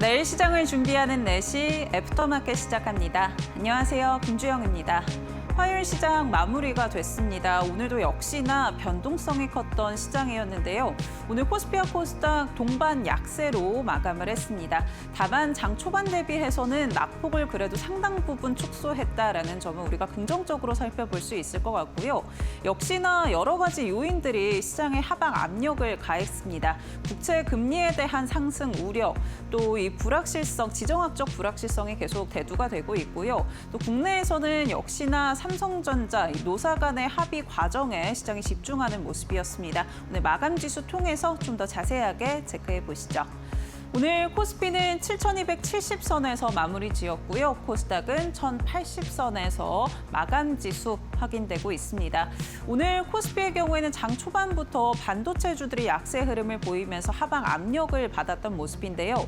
내일 시장을 준비하는 4시 애프터마켓 시작합니다. 안녕하세요. 김주영입니다. 화요일 시장 마무리가 됐습니다. 오늘도 역시나 변동성이 컸던 시장이었는데요. 오늘 코스피와 코스닥 동반 약세로 마감을 했습니다. 다만 장 초반 대비해서는 낙폭을 그래도 상당 부분 축소했다라는 점은 우리가 긍정적으로 살펴볼 수 있을 것 같고요. 역시나 여러 가지 요인들이 시장에 하방 압력을 가했습니다. 국채 금리에 대한 상승 우려, 또 이 불확실성, 지정학적 불확실성이 계속 대두가 되고 있고요. 또 국내에서는 역시나 삼성전자, 노사 간의 합의 과정에 시장이 집중하는 모습이었습니다. 오늘 마감 지수 통해서 좀 더 자세하게 체크해 보시죠. 오늘 코스피는 7,270선에서 마무리 지었고요. 코스닥은 1,080선에서 마감 지수 확인되고 있습니다. 오늘 코스피의 경우에는 장 초반부터 반도체주들이 약세 흐름을 보이면서 하방 압력을 받았던 모습인데요.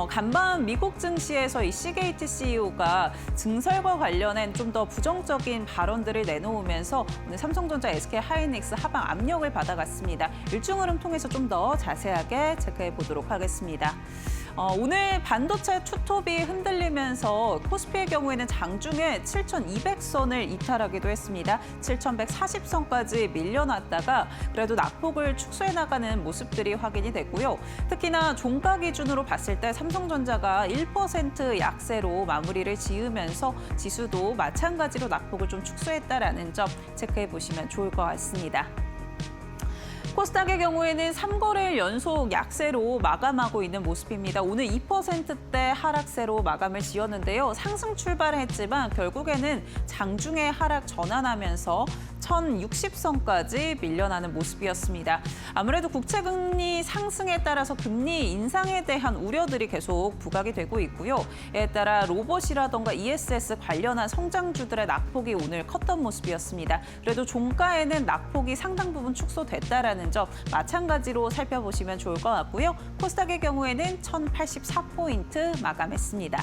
간밤 미국 증시에서 이 시게이트 CEO가 증설과 관련한 좀 더 부정적인 발언들을 내놓으면서 오늘 삼성전자, SK하이닉스 하방 압력을 받아갔습니다. 일중 흐름 통해서 좀 더 자세하게 체크해 보도록 하겠습니다. 오늘 반도체 투톱이 흔들리면서 코스피의 경우에는 장중에 7,200선을 이탈하기도 했습니다. 7,140선까지 밀려났다가 그래도 낙폭을 축소해 나가는 모습들이 확인이 됐고요. 특히나 종가 기준으로 봤을 때 삼성전자가 1% 약세로 마무리를 지으면서 지수도 마찬가지로 낙폭을 좀 축소했다라는 점 체크해 보시면 좋을 것 같습니다. 코스닥의 경우에는 3거래일 연속 약세로 마감하고 있는 모습입니다. 오늘 2%대 하락세로 마감을 지었는데요. 상승 출발했지만 결국에는 장중에 하락 전환하면서 1,060선까지 밀려나는 모습이었습니다. 아무래도 국채금리 상승에 따라서 금리 인상에 대한 우려들이 계속 부각이 되고 있고요. 이에 따라 로봇이라던가 ESS 관련한 성장주들의 낙폭이 오늘 컸던 모습이었습니다. 그래도 종가에는 낙폭이 상당 부분 축소됐다라는 점 마찬가지로 살펴보시면 좋을 것 같고요. 코스닥의 경우에는 1,084포인트 마감했습니다.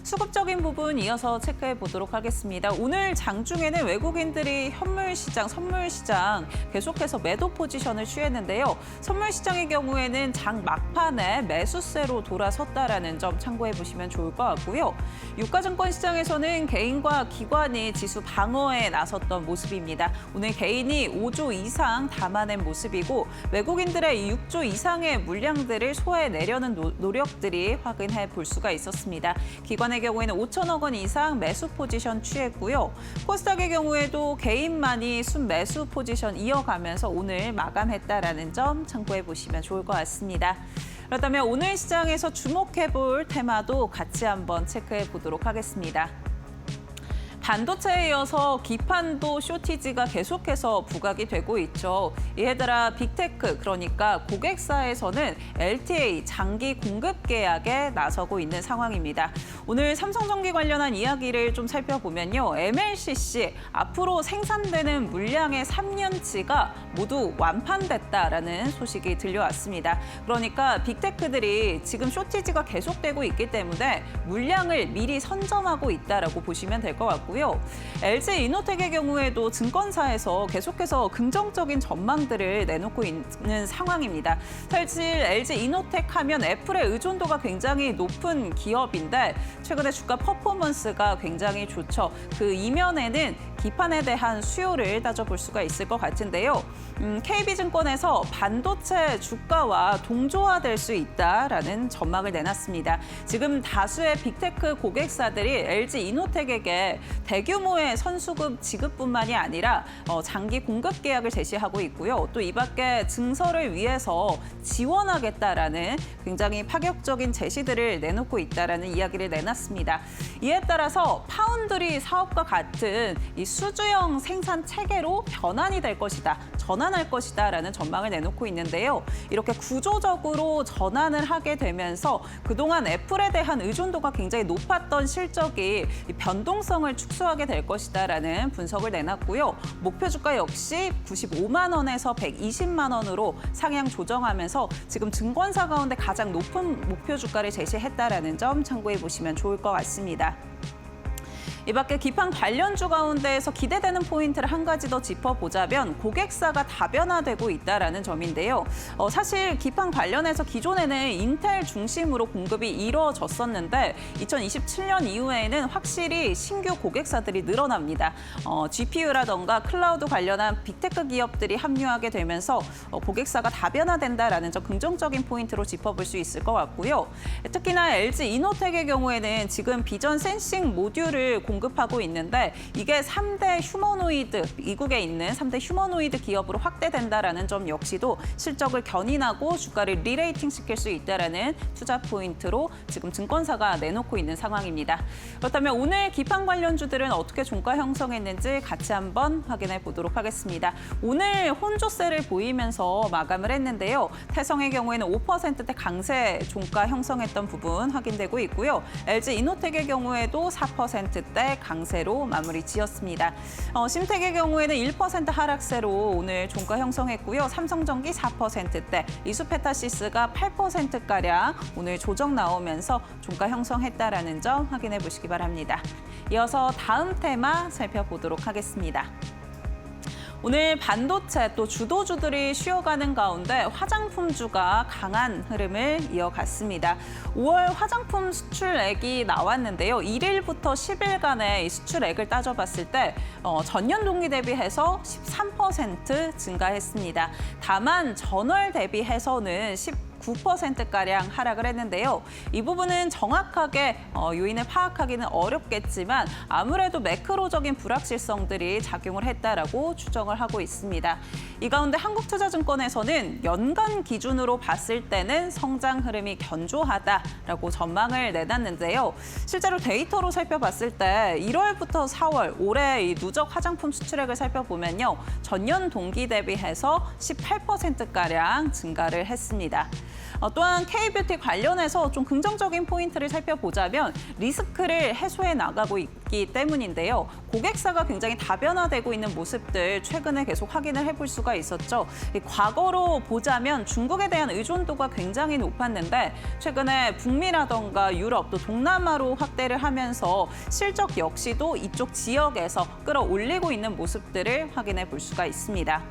수급적인 부분 이어서 체크해 보도록 하겠습니다. 오늘 장중에는 외국인들이 현물시장, 선물시장 계속해서 매도 포지션을 취했는데요. 선물시장의 경우에는 장 막판에 매수세로 돌아섰다라는 점 참고해 보시면 좋을 것 같고요. 유가증권 시장에서는 개인과 기관이 지수 방어에 나섰던 모습입니다. 오늘 개인이 5조 이상 담아낸 모습이고 외국인들의 6조 이상의 물량들을 소화해내려는 노력들이 확인해 볼 수가 있었습니다. 기관의 경우에는 5천억 원 이상 매수 포지션 취했고요. 코스닥의 경우에도 개인만이 순매수 포지션 이어가면서 오늘 마감했다라는 점 참고해 보시면 좋을 것 같습니다. 그렇다면 오늘 시장에서 주목해 볼 테마도 같이 한번 체크해 보도록 하겠습니다. 반도체에 이어서 기판도 쇼티지가 계속해서 부각이 되고 있죠. 이에 따라 빅테크, 그러니까 고객사에서는 LTA 장기 공급 계약에 나서고 있는 상황입니다. 오늘 삼성전기 관련한 이야기를 좀 살펴보면요. MLCC, 앞으로 생산되는 물량의 3년치가 모두 완판됐다라는 소식이 들려왔습니다. 그러니까 빅테크들이 지금 쇼티지가 계속되고 있기 때문에 물량을 미리 선점하고 있다라고 보시면 될 것 같고요. LG이노텍의 경우에도 증권사에서 계속해서 긍정적인 전망들을 내놓고 있는 상황입니다. 사실 LG이노텍 하면 애플의 의존도가 굉장히 높은 기업인데 최근에 주가 퍼포먼스가 굉장히 좋죠. 그 이면에는 기판에 대한 수요를 따져볼 수가 있을 것 같은데요. KB증권에서 반도체 주가와 동조화될 수 있다라는 전망을 내놨습니다. 지금 다수의 빅테크 고객사들이 LG이노텍에게 대규모의 선수급 지급뿐만이 아니라 장기 공급 계약을 제시하고 있고요. 또 이 밖에 증설을 위해서 지원하겠다라는 굉장히 파격적인 제시들을 내놓고 있다라는 이야기를 내놨습니다. 이에 따라서 파운드리 사업과 같은 이 수주형 생산 체계로 변환이 될 것이다, 전환할 것이다라는 전망을 내놓고 있는데요. 이렇게 구조적으로 전환을 하게 되면서 그동안 애플에 대한 의존도가 굉장히 높았던 실적이 변동성을 축소하게 될 것이다라는 분석을 내놨고요. 목표 주가 역시 95만 원에서 120만 원으로 상향 조정하면서 지금 증권사 가운데 가장 높은 목표 주가를 제시했다라는 점 참고해 보시면 좋을 것 같습니다. 이 밖에 기판 관련주 가운데에서 기대되는 포인트를 한 가지 더 짚어보자면 고객사가 다변화되고 있다는 점인데요. 사실 기판 관련해서 기존에는 인텔 중심으로 공급이 이루어졌었는데 2027년 이후에는 확실히 신규 고객사들이 늘어납니다. GPU라던가 클라우드 관련한 빅테크 기업들이 합류하게 되면서 고객사가 다변화된다라는 점 긍정적인 포인트로 짚어볼 수 있을 것 같고요. 특히나 LG 이노텍의 경우에는 지금 비전 센싱 모듈을 공급하고 있는데 이게 3대 휴머노이드, 미국에 있는 3대 휴머노이드 기업으로 확대된다라는 점 역시도 실적을 견인하고 주가를 리레이팅 시킬 수 있다라는 투자 포인트로 지금 증권사가 내놓고 있는 상황입니다. 그렇다면 오늘 기판 관련주들은 어떻게 종가 형성했는지 같이 한번 확인해 보도록 하겠습니다. 오늘 혼조세를 보이면서 마감을 했는데요. 태성의 경우에는 5%대 강세 종가 형성했던 부분 확인되고 있고요. LG 이노텍의 경우에도 4%대 강세로 마무리 지었습니다. 심텍의 경우에는 1% 하락세로 오늘 종가 형성했고요. 삼성전기 4%대, 리수페타시스가 8%가량 오늘 조정 나오면서 종가 형성했다라는 점 확인해 보시기 바랍니다. 이어서 다음 테마 살펴보도록 하겠습니다. 오늘 반도체 또 주도주들이 쉬어가는 가운데 화장품주가 강한 흐름을 이어갔습니다. 5월 화장품 수출액이 나왔는데요. 1일부터 10일간의 이 수출액을 따져봤을 때 전년 동기 대비해서 13% 증가했습니다. 다만 전월 대비해서는 9%가량 하락을 했는데요. 이 부분은 정확하게 요인을 파악하기는 어렵겠지만 아무래도 매크로적인 불확실성들이 작용을 했다라고 추정을 하고 있습니다. 이 가운데 한국투자증권에서는 연간 기준으로 봤을 때는 성장 흐름이 견조하다라고 전망을 내놨는데요. 실제로 데이터로 살펴봤을 때 1월부터 4월 올해 이 누적 화장품 수출액을 살펴보면요. 전년 동기 대비해서 18%가량 증가를 했습니다. 또한 K뷰티 관련해서 좀 긍정적인 포인트를 살펴보자면 리스크를 해소해 나가고 있기 때문인데요. 고객사가 굉장히 다변화되고 있는 모습들 최근에 계속 확인을 해볼 수가 있었죠. 과거로 보자면 중국에 대한 의존도가 굉장히 높았는데 최근에 북미라던가 유럽 또 동남아로 확대를 하면서 실적 역시도 이쪽 지역에서 끌어올리고 있는 모습들을 확인해 볼 수가 있습니다.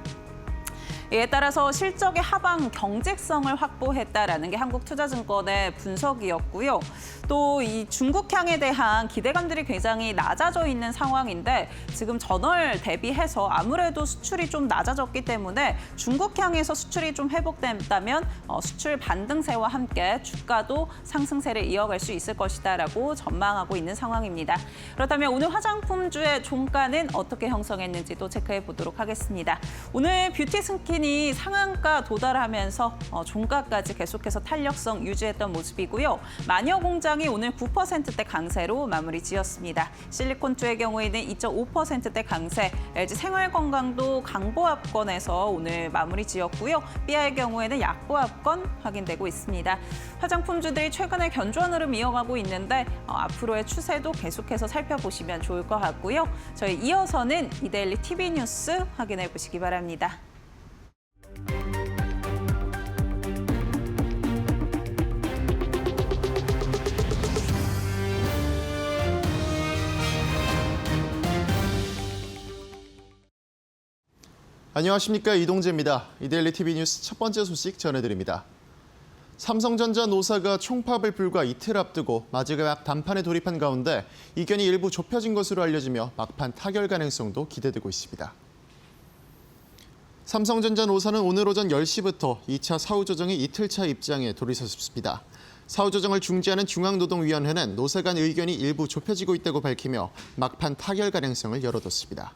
이에 따라서 실적의 하방 경직성을 확보했다라는 게 한국투자증권의 분석이었고요. 또 이 중국향에 대한 기대감들이 굉장히 낮아져 있는 상황인데 지금 전월 대비해서 아무래도 수출이 좀 낮아졌기 때문에 중국향에서 수출이 좀 회복된다면 수출 반등세와 함께 주가도 상승세를 이어갈 수 있을 것이다라고 전망하고 있는 상황입니다. 그렇다면 오늘 화장품주의 종가는 어떻게 형성했는지도 체크해 보도록 하겠습니다. 오늘 뷰티 스킨이 상한가 도달하면서 종가까지 계속해서 탄력성 유지했던 모습이고요. 마녀공장이 오늘 9%대 강세로 마무리 지었습니다. 실리콘주의 경우에는 2.5%대 강세, LG 생활건강도 강보합권에서 오늘 마무리 지었고요. 삐아의 경우에는 약보합권 확인되고 있습니다. 화장품주들이 최근에 견조한 흐름 이어가고 있는데 앞으로의 추세도 계속해서 살펴보시면 좋을 것 같고요. 저희 이어서는 이데일리 TV 뉴스 확인해 보시기 바랍니다. 안녕하십니까, 이동재입니다. 이데일리 TV 뉴스 첫 번째 소식 전해드립니다. 삼성전자 노사가 총파업을 불과 이틀 앞두고 마지막談判에 돌입한 가운데 이견이 일부 좁혀진 것으로 알려지며 막판 타결 가능성도 기대되고 있습니다. 삼성전자 노사는 오늘 오전 10시부터 2차 사후조정의 이틀차 입장에 돌입했습니다. 사후조정을 중지하는 중앙노동위원회는 노사 간 의견이 일부 좁혀지고 있다고 밝히며 막판 타결 가능성을 열어뒀습니다.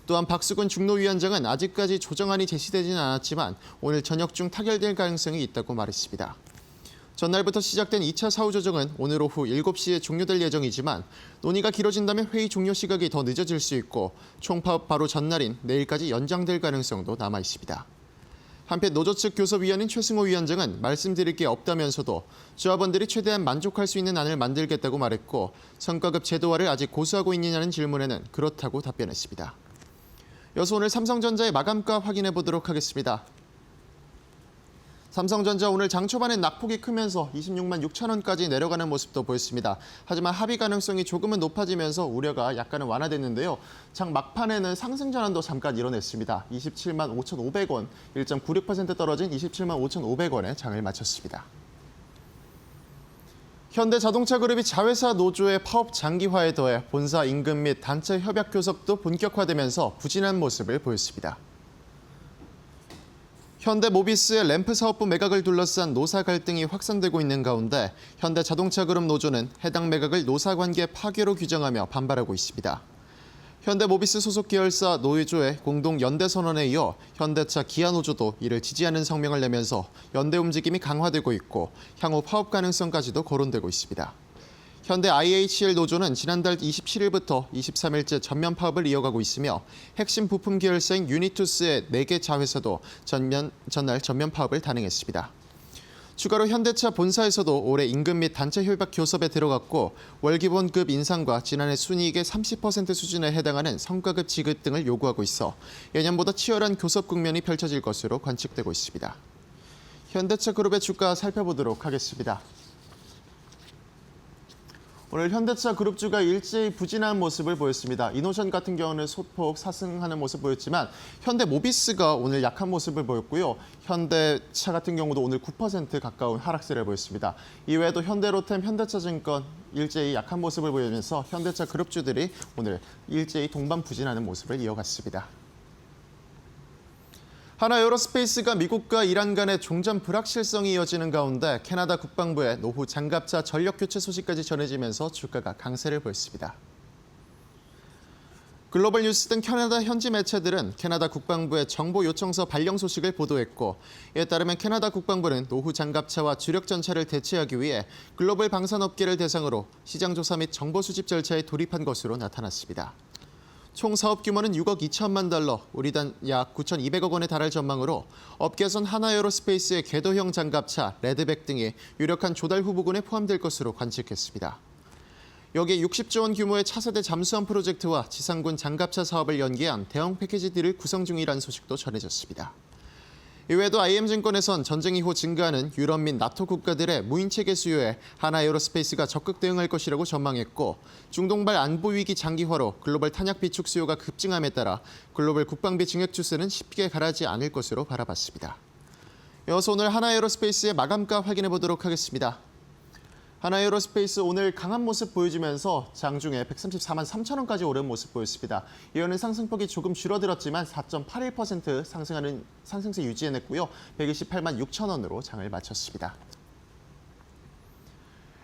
또한 박수근 중노위원장은 아직까지 조정안이 제시되지는 않았지만 오늘 저녁 중 타결될 가능성이 있다고 말했습니다. 전날부터 시작된 2차 사후조정은 오늘 오후 7시에 종료될 예정이지만 논의가 길어진다면 회의 종료 시각이 더 늦어질 수 있고 총파업 바로 전날인 내일까지 연장될 가능성도 남아 있습니다. 한편 노조 측 교섭위원인 최승호 위원장은 말씀드릴 게 없다면서도 조합원들이 최대한 만족할 수 있는 안을 만들겠다고 말했고 성과급 제도화를 아직 고수하고 있느냐는 질문에는 그렇다고 답변했습니다. 이어서 오늘 삼성전자의 마감가 확인해 보도록 하겠습니다. 삼성전자 오늘 장 초반에 낙폭이 크면서 26만 6천 원까지 내려가는 모습도 보였습니다. 하지만 합의 가능성이 조금은 높아지면서 우려가 약간은 완화됐는데요. 장 막판에는 상승 전환도 잠깐 이뤄냈습니다. 27만 5,500원, 1.96% 떨어진 27만 5,500원에 장을 마쳤습니다. 현대자동차그룹이 자회사 노조의 파업 장기화에 더해 본사 임금 및 단체 협약 교섭도 본격화되면서 부진한 모습을 보였습니다. 현대모비스의 램프 사업부 매각을 둘러싼 노사 갈등이 확산되고 있는 가운데 현대자동차그룹 노조는 해당 매각을 노사관계 파괴로 규정하며 반발하고 있습니다. 현대모비스 소속 계열사 노조의 공동 연대 선언에 이어 현대차 기아노조도 이를 지지하는 성명을 내면서 연대 움직임이 강화되고 있고 향후 파업 가능성까지도 거론되고 있습니다. 현대 IHL 노조는 지난달 27일부터 23일째 전면 파업을 이어가고 있으며 핵심 부품 계열사인 유니투스의 4개 자회사도 전날 전면 파업을 단행했습니다. 추가로 현대차 본사에서도 올해 임금 및 단체 협약 교섭에 들어갔고 월기본급 인상과 지난해 순이익의 30% 수준에 해당하는 성과급 지급 등을 요구하고 있어 예년보다 치열한 교섭 국면이 펼쳐질 것으로 관측되고 있습니다. 현대차 그룹의 주가 살펴보도록 하겠습니다. 오늘 현대차 그룹주가 일제히 부진한 모습을 보였습니다. 이노션 같은 경우는 소폭 사승하는 모습 보였지만 현대모비스가 오늘 약한 모습을 보였고요. 현대차 같은 경우도 오늘 9% 가까운 하락세를 보였습니다. 이외에도 현대로템, 현대차증권 일제히 약한 모습을 보이면서 현대차 그룹주들이 오늘 일제히 동반 부진하는 모습을 이어갔습니다. 하나에어로스페이스가 미국과 이란 간의 종전 불확실성이 이어지는 가운데 캐나다 국방부의 노후 장갑차 전력 교체 소식까지 전해지면서 주가가 강세를 보였습니다. 글로벌 뉴스 등 캐나다 현지 매체들은 캐나다 국방부의 정보 요청서 발령 소식을 보도했고 이에 따르면 캐나다 국방부는 노후 장갑차와 주력 전차를 대체하기 위해 글로벌 방산업계를 대상으로 시장 조사 및 정보 수집 절차에 돌입한 것으로 나타났습니다. 총 사업 규모는 6억 2천만 달러, 우리 단 약 9,200억 원에 달할 전망으로 업계선 하나에어로스페이스의 궤도형 장갑차, 레드백 등이 유력한 조달 후보군에 포함될 것으로 관측했습니다. 여기에 60조 원 규모의 차세대 잠수함 프로젝트와 지상군 장갑차 사업을 연계한 대형 패키지 딜을 구성 중이라는 소식도 전해졌습니다. 이외에도 IM증권에선 전쟁 이후 증가하는 유럽 및 나토 국가들의 무인체계 수요에 하나에어로스페이스가 적극 대응할 것이라고 전망했고 중동발 안보 위기 장기화로 글로벌 탄약 비축 수요가 급증함에 따라 글로벌 국방비 증액 추세는 쉽게 가라앉지 않을 것으로 바라봤습니다. 이어서 오늘 하나에어로스페이스의 마감가 확인해 보도록 하겠습니다. 하나에어로스페이스 오늘 강한 모습 보여주면서 장중에 134만 3천 원까지 오른 모습 보였습니다. 이어는 상승폭이 조금 줄어들었지만 4.81% 상승하는 상승세 유지해냈고요. 128만 6천 원으로 장을 마쳤습니다.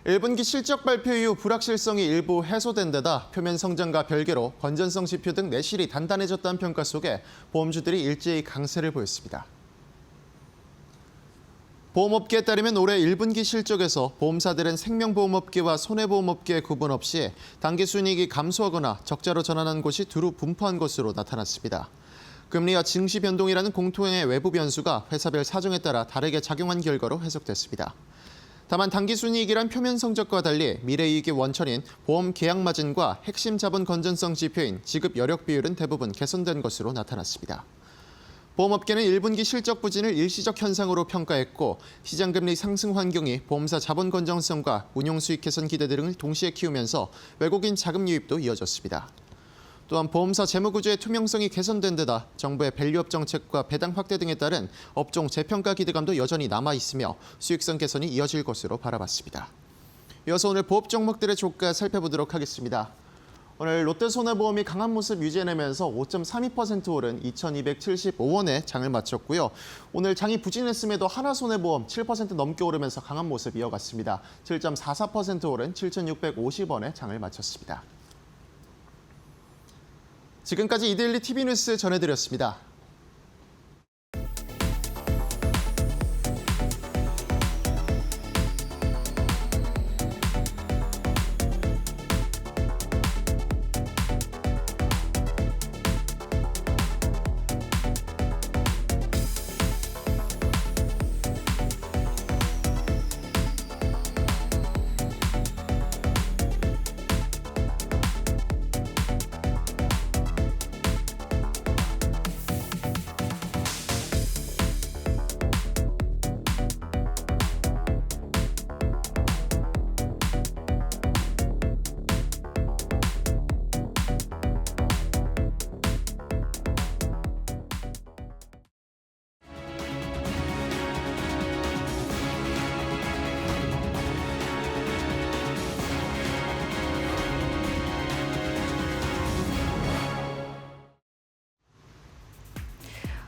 1분기 실적 발표 이후 불확실성이 일부 해소된 데다 표면 성장과 별개로 건전성 지표 등 내실이 단단해졌다는 평가 속에 보험주들이 일제히 강세를 보였습니다. 보험업계에 따르면 올해 1분기 실적에서 보험사들은 생명보험업계와 손해보험업계의 구분 없이 당기순이익이 감소하거나 적자로 전환한 곳이 두루 분포한 것으로 나타났습니다. 금리와 증시 변동이라는 공통의 외부 변수가 회사별 사정에 따라 다르게 작용한 결과로 해석됐습니다. 다만 당기순이익이란 표면 성적과 달리 미래이익의 원천인 보험 계약 마진과 핵심 자본 건전성 지표인 지급 여력 비율은 대부분 개선된 것으로 나타났습니다. 보험업계는 1분기 실적 부진을 일시적 현상으로 평가했고 시장금리 상승 환경이 보험사 자본 건전성과 운용 수익 개선 기대 등을 동시에 키우면서 외국인 자금 유입도 이어졌습니다. 또한 보험사 재무구조의 투명성이 개선된 데다 정부의 밸류업 정책과 배당 확대 등에 따른 업종 재평가 기대감도 여전히 남아있으며 수익성 개선이 이어질 것으로 바라봤습니다. 이어서 오늘 보험 종목들의 주가 살펴보도록 하겠습니다. 오늘 롯데손해보험이 강한 모습 유지해내면서 5.32% 오른 2,275원에 장을 마쳤고요. 오늘 장이 부진했음에도 하나손해보험 7% 넘게 오르면서 강한 모습 이어갔습니다. 7.44% 오른 7,650원에 장을 마쳤습니다. 지금까지 이데일리 TV 뉴스 전해드렸습니다.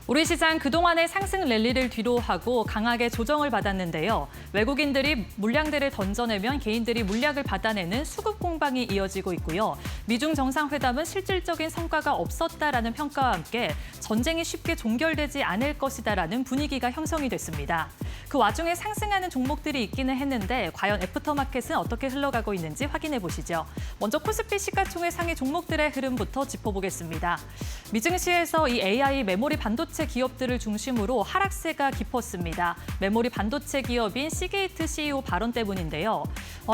우리 시장 그동안의 상승 랠리를 뒤로하고 강하게 조정을 받았는데요. 외국인들이 물량들을 던져내면 개인들이 물량을 받아내는 수급 공방이 이어지고 있고요. 미중 정상회담은 실질적인 성과가 없었다라는 평가와 함께 전쟁이 쉽게 종결되지 않을 것이다라는 분위기가 형성이 됐습니다. 그 와중에 상승하는 종목들이 있기는 했는데 과연 애프터마켓은 어떻게 흘러가고 있는지 확인해 보시죠. 먼저 코스피 시가총액 상위 종목들의 흐름부터 짚어보겠습니다. 미증시에서 이 AI 메모리 반도체 기업들을 중심으로 하락세가 깊었습니다. 메모리 반도체 기업인 시게이트 CEO 발언 때문인데요.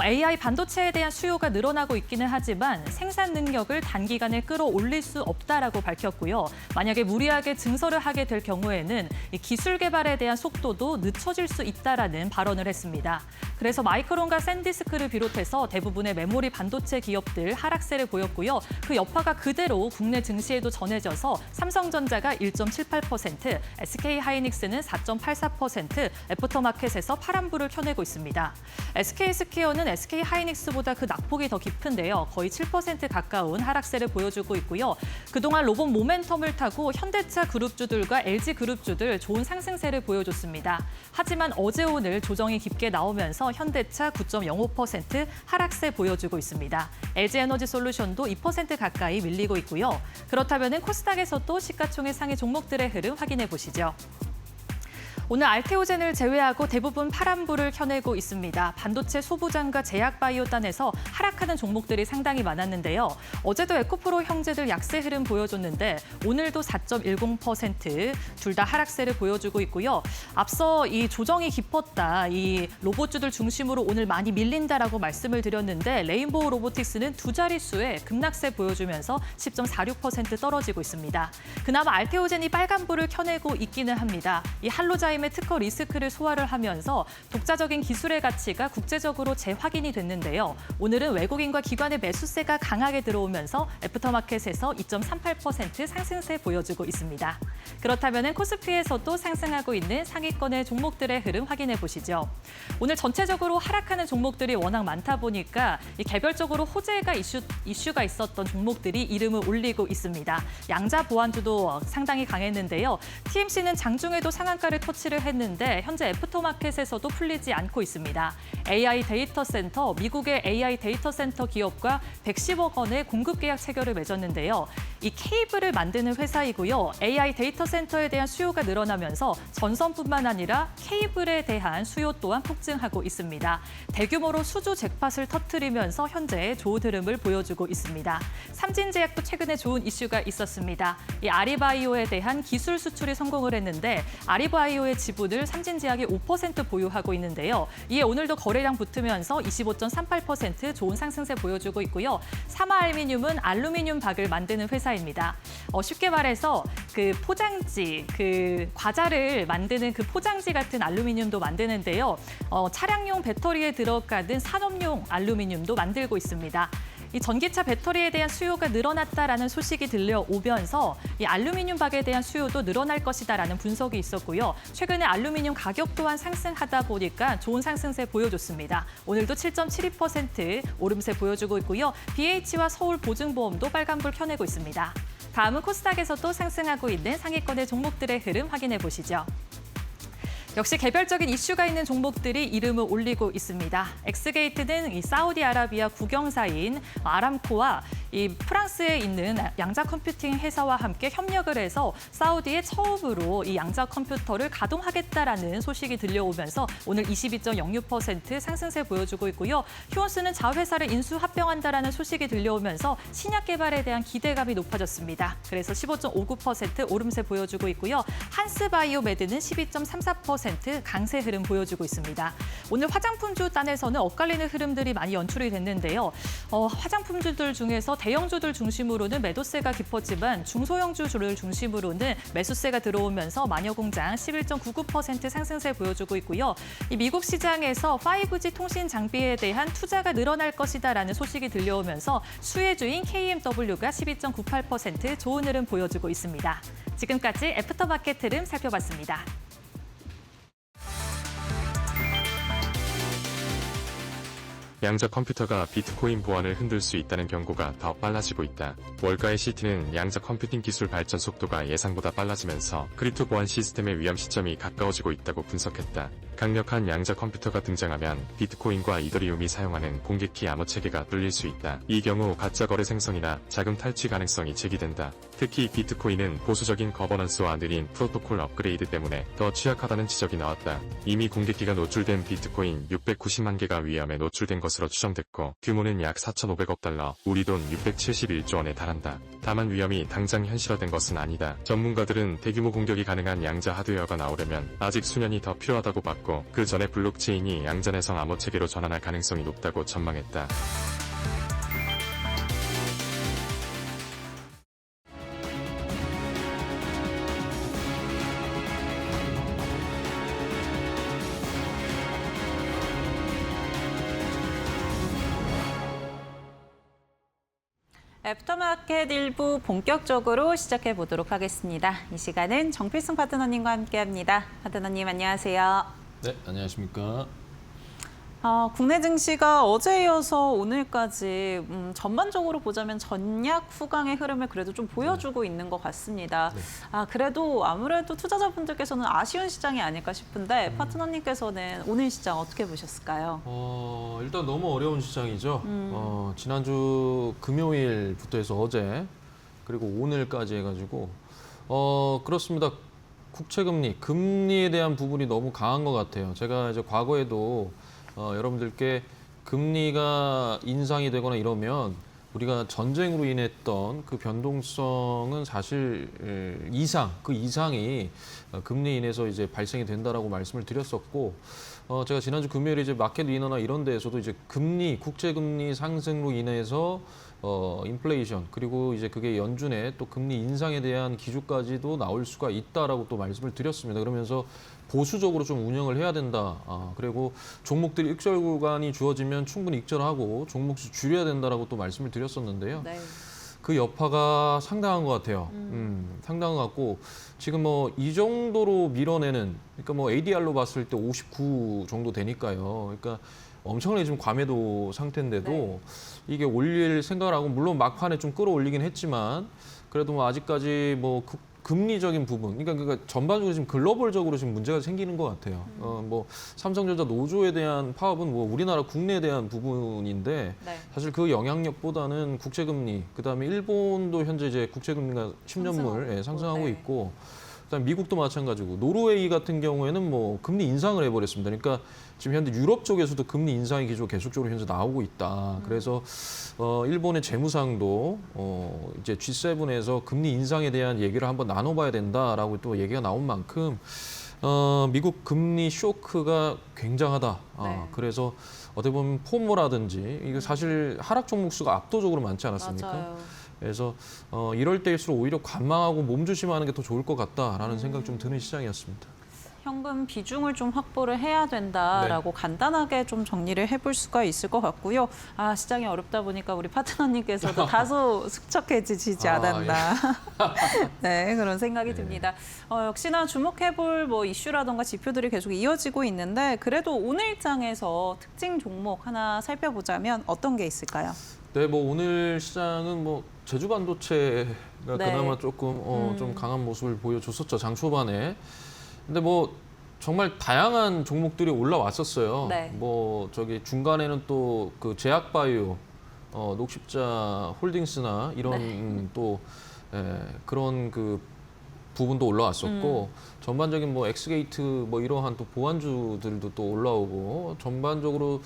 AI 반도체에 대한 수요가 늘어나고 있기는 하지만 생산 능력을 단기간에 끌어올릴 수 없다라고 밝혔고요. 만약에 무리하게 증설을 하게 될 경우에는 이 기술 개발에 대한 속도도 늦춰질 수 있다라는 발언을 했습니다. 그래서 마이크론과 샌디스크를 비롯해서 대부분의 메모리 반도체 기업들 하락세를 보였고요. 그 여파가 그대로 국내 증시에도 전해져서 삼성전자가 1.78%, SK하이닉스는 4.84%, 애프터마켓에서 파란불을 켜내고 있습니다. SK스퀘어는 SK하이닉스보다 그 낙폭이 더 깊은데요. 거의 7% 가까운 하락세를 보여주고 있고요. 그동안 로봇 모멘텀을 타고 현대차 그룹주들과 LG그룹주들 좋은 상승세를 보여줬습니다. 하지만 어제 오늘 조정이 깊게 나오면서 현대차 9.05% 하락세 보여주고 있습니다. LG에너지솔루션도 2% 가까이 밀리고 있고요. 그렇다면 코스닥에서도 시가총액 상위 종목들의 흐름 확인해 보시죠. 오늘 알테오젠을 제외하고 대부분 파란불을 켜내고 있습니다. 반도체 소부장과 제약바이오단에서 하락하는 종목들이 상당히 많았는데요. 어제도 에코프로 형제들 약세 흐름 보여줬는데 오늘도 4.10% 둘 다 하락세를 보여주고 있고요. 앞서 이 조정이 깊었다, 이 로봇주들 중심으로 오늘 많이 밀린다라고 말씀을 드렸는데 레인보우 로보틱스는 두 자릿수의 급락세 보여주면서 10.46% 떨어지고 있습니다. 그나마 알테오젠이 빨간불을 켜내고 있기는 합니다. 이 할로자임의 특허 리스크를 소화를 하면서 독자적인 기술의 가치가 국제적으로 재확인이 됐는데요. 오늘은 외국인과 기관의 매수세가 강하게 들어오면서 애프터마켓에서 2.38% 상승세 보여주고 있습니다. 그렇다면 코스피에서도 상승하고 있는 상위권의 종목들의 흐름 확인해 보시죠. 오늘 전체적으로 하락하는 종목들이 워낙 많다 보니까 개별적으로 호재가 이슈가 있었던 종목들이 이름을 올리고 있습니다. 양자 보안주도 상당히 강했는데요. TMC는 장중에도 상한가를 터치를 했는데 현재 애프터마켓에서도 풀리지 않고 있습니다. AI 데이터 센터, 미국의 AI 데이터 센터 기업과 110억 원의 공급 계약 체결을 맺었는데요. 이 케이블을 만드는 회사이고요. AI 데이터 센터에 대한 수요가 늘어나면서 전선뿐만 아니라 케이블에 대한 수요 또한 폭증하고 있습니다. 대규모로 수주 잭팟을 터뜨리면서 현재 좋은 흐름을 보여주고 있습니다. 삼진제약도 최근에 좋은 이슈가 있었습니다. 이 아리바이오에 대한 기술 수출이 성공을 했는데 아리바이오의 지분을 삼진제약이 5% 보유하고 있는데요. 이에 오늘도 거래량 붙으면서 25.38% 좋은 상승세 보여주고 있고요. 사마알미늄은 알루미늄 박을 만드는 회사입니다. 쉽게 말해서 그 포장지, 그 과자를 만드는 그 포장지 같은 알루미늄도 만드는데요. 차량용 배터리에 들어가는 산업용 알루미늄도 만들고 있습니다. 이 전기차 배터리에 대한 수요가 늘어났다라는 소식이 들려오면서 이 알루미늄 박에 대한 수요도 늘어날 것이다라는 분석이 있었고요. 최근에 알루미늄 가격 또한 상승하다 보니까 좋은 상승세 보여줬습니다. 오늘도 7.72% 오름세 보여주고 있고요. BH와 서울보증보험도 빨간불 켜내고 있습니다. 다음은 코스닥에서도 상승하고 있는 상위권의 종목들의 흐름 확인해 보시죠. 역시 개별적인 이슈가 있는 종목들이 이름을 올리고 있습니다. 엑스게이트는 이 사우디아라비아 국영사인 아람코와 이 프랑스에 있는 양자 컴퓨팅 회사와 함께 협력을 해서 사우디에 처음으로 이 양자 컴퓨터를 가동하겠다라는 소식이 들려오면서 오늘 22.06% 상승세 보여주고 있고요. 휴원스는 자회사를 인수 합병한다라는 소식이 들려오면서 신약 개발에 대한 기대감이 높아졌습니다. 그래서 15.59% 오름세 보여주고 있고요. 한스바이오메드는 12.34% 강세 흐름 보여주고 있습니다. 오늘 화장품주 단에서는 엇갈리는 흐름들이 많이 연출이 됐는데요. 화장품주들 중에서 대형주들 중심으로는 매도세가 깊었지만 중소형주를 중심으로는 매수세가 들어오면서 마녀공장 11.99% 상승세 보여주고 있고요. 이 미국 시장에서 5G 통신 장비에 대한 투자가 늘어날 것이다라는 소식이 들려오면서 수혜주인 KMW가 12.98% 좋은 흐름 보여주고 있습니다. 지금까지 애프터마켓 흐름 살펴봤습니다. 양자 컴퓨터가 비트코인 보안을 흔들 수 있다는 경고가 더 빨라지고 있다. 월가의 CT는 양자 컴퓨팅 기술 발전 속도가 예상보다 빨라지면서 크립토 보안 시스템의 위험 시점이 가까워지고 있다고 분석했다. 강력한 양자 컴퓨터가 등장하면 비트코인과 이더리움이 사용하는 공개키 암호 체계가 뚫릴 수 있다. 이 경우 가짜 거래 생성이나 자금 탈취 가능성이 제기된다. 특히 비트코인은 보수적인 거버넌스와 느린 프로토콜 업그레이드 때문에 더 취약하다는 지적이 나왔다. 이미 공개키가 노출된 비트코인 690만 개가 위험에 노출된 것으로 추정됐고 규모는 약 4,500억 달러, 우리 돈 671조 원에 달한다. 다만 위험이 당장 현실화된 것은 아니다. 전문가들은 대규모 공격이 가능한 양자 하드웨어가 나오려면 아직 수년이 더 필요하다고 봤고 그 전에 블록체인이 양자내성 암호 체계로 전환할 가능성이 높다고 전망했다. 애프터마켓 1부 본격적으로 시작해 보도록 하겠습니다. 이 시간은 정필승 파트너님과 함께합니다. 파트너님 안녕하세요. 네, 안녕하십니까. 국내 증시가 어제 이어서 오늘까지 전반적으로 보자면 전약 후강의 흐름을 그래도 좀 보여주고 있는 것 같습니다. 네. 그래도 아무래도 투자자분들께서는 아쉬운 시장이 아닐까 싶은데 파트너님께서는 오늘 시장 어떻게 보셨을까요? 일단 너무 어려운 시장이죠. 지난주 금요일부터 해서 어제 그리고 오늘까지 해가지고 그렇습니다. 국채금리, 금리에 대한 부분이 너무 강한 것 같아요. 제가 이제 과거에도 여러분들께 금리가 인상이 되거나 이러면 우리가 전쟁으로 인했던 그 변동성은 사실 그 이상이 금리 인해서 이제 발생이 된다라고 말씀을 드렸었고, 제가 지난주 금요일에 이제 마켓 위너나 이런 데에서도 이제 국채 금리 상승으로 인해서 인플레이션 그리고 이제 그게 연준의 또 금리 인상에 대한 기조까지도 나올 수가 있다라고 또 말씀을 드렸습니다. 그러면서 보수적으로 좀 운영을 해야 된다. 그리고 종목들이 익절 구간이 주어지면 충분히 익절하고 종목수 줄여야 된다라고 또 말씀을 드렸었는데요. 네. 그 여파가 상당한 것 같아요. 상당한 것 같고 지금 뭐 이 정도로 밀어내는 그러니까 뭐 ADR로 봤을 때 59 정도 되니까요. 그러니까 엄청나게 지금 과매도 상태인데도 네. 이게 올릴 생각을 하고 물론 막판에 좀 끌어올리긴 했지만 그래도 뭐 아직까지 뭐 금리적인 부분, 그러니까 전반적으로 지금 글로벌적으로 지금 문제가 생기는 것 같아요. 뭐 삼성전자 노조에 대한 파업은 뭐 우리나라 국내에 대한 부분인데 네. 사실 그 영향력보다는 국채금리, 그다음에 일본도 현재 이제 국채금리가 10년물 상승하고 네. 있고, 그다음 미국도 마찬가지고 노르웨이 같은 경우에는 뭐 금리 인상을 해버렸습니다. 그러니까 지금 현재 유럽 쪽에서도 금리 인상의 기조가 계속적으로 현재 나오고 있다. 그래서 일본의 재무상도 이제 G7에서 금리 인상에 대한 얘기를 한번 나눠봐야 된다라고 또 얘기가 나온 만큼 미국 금리 쇼크가 굉장하다. 네. 그래서 어떻게 보면 포모라든지 이거 사실 하락 종목 수가 압도적으로 많지 않았습니까? 맞아요. 그래서 이럴 때일수록 오히려 관망하고 몸조심하는 게 더 좋을 것 같다라는 생각 좀 드는 시장이었습니다. 현금 비중을 좀 확보를 해야 된다라고 간단하게 좀 정리를 해볼 수가 있을 것 같고요. 시장이 어렵다 보니까 우리 파트너님께서도 다소 숙적해지지 않았나. 네, 그런 생각이 듭니다. 역시나 주목해볼 뭐 이슈라던가 지표들이 계속 이어지고 있는데 그래도 오늘 장에서 특징 종목 하나 살펴보자면 어떤 게 있을까요? 네, 뭐 오늘 시장은 뭐 제주 반도체가 네. 그나마 조금 좀 강한 모습을 보여줬었죠, 장 초반에. 근데 뭐 정말 다양한 종목들이 올라왔었어요. 네. 뭐 저기 중간에는 또 그 제약바이오, 녹십자 홀딩스나 이런 또 그런 그 부분도 올라왔었고 전반적인 뭐 엑스게이트 뭐 이러한 또 보완주들도 또 올라오고 전반적으로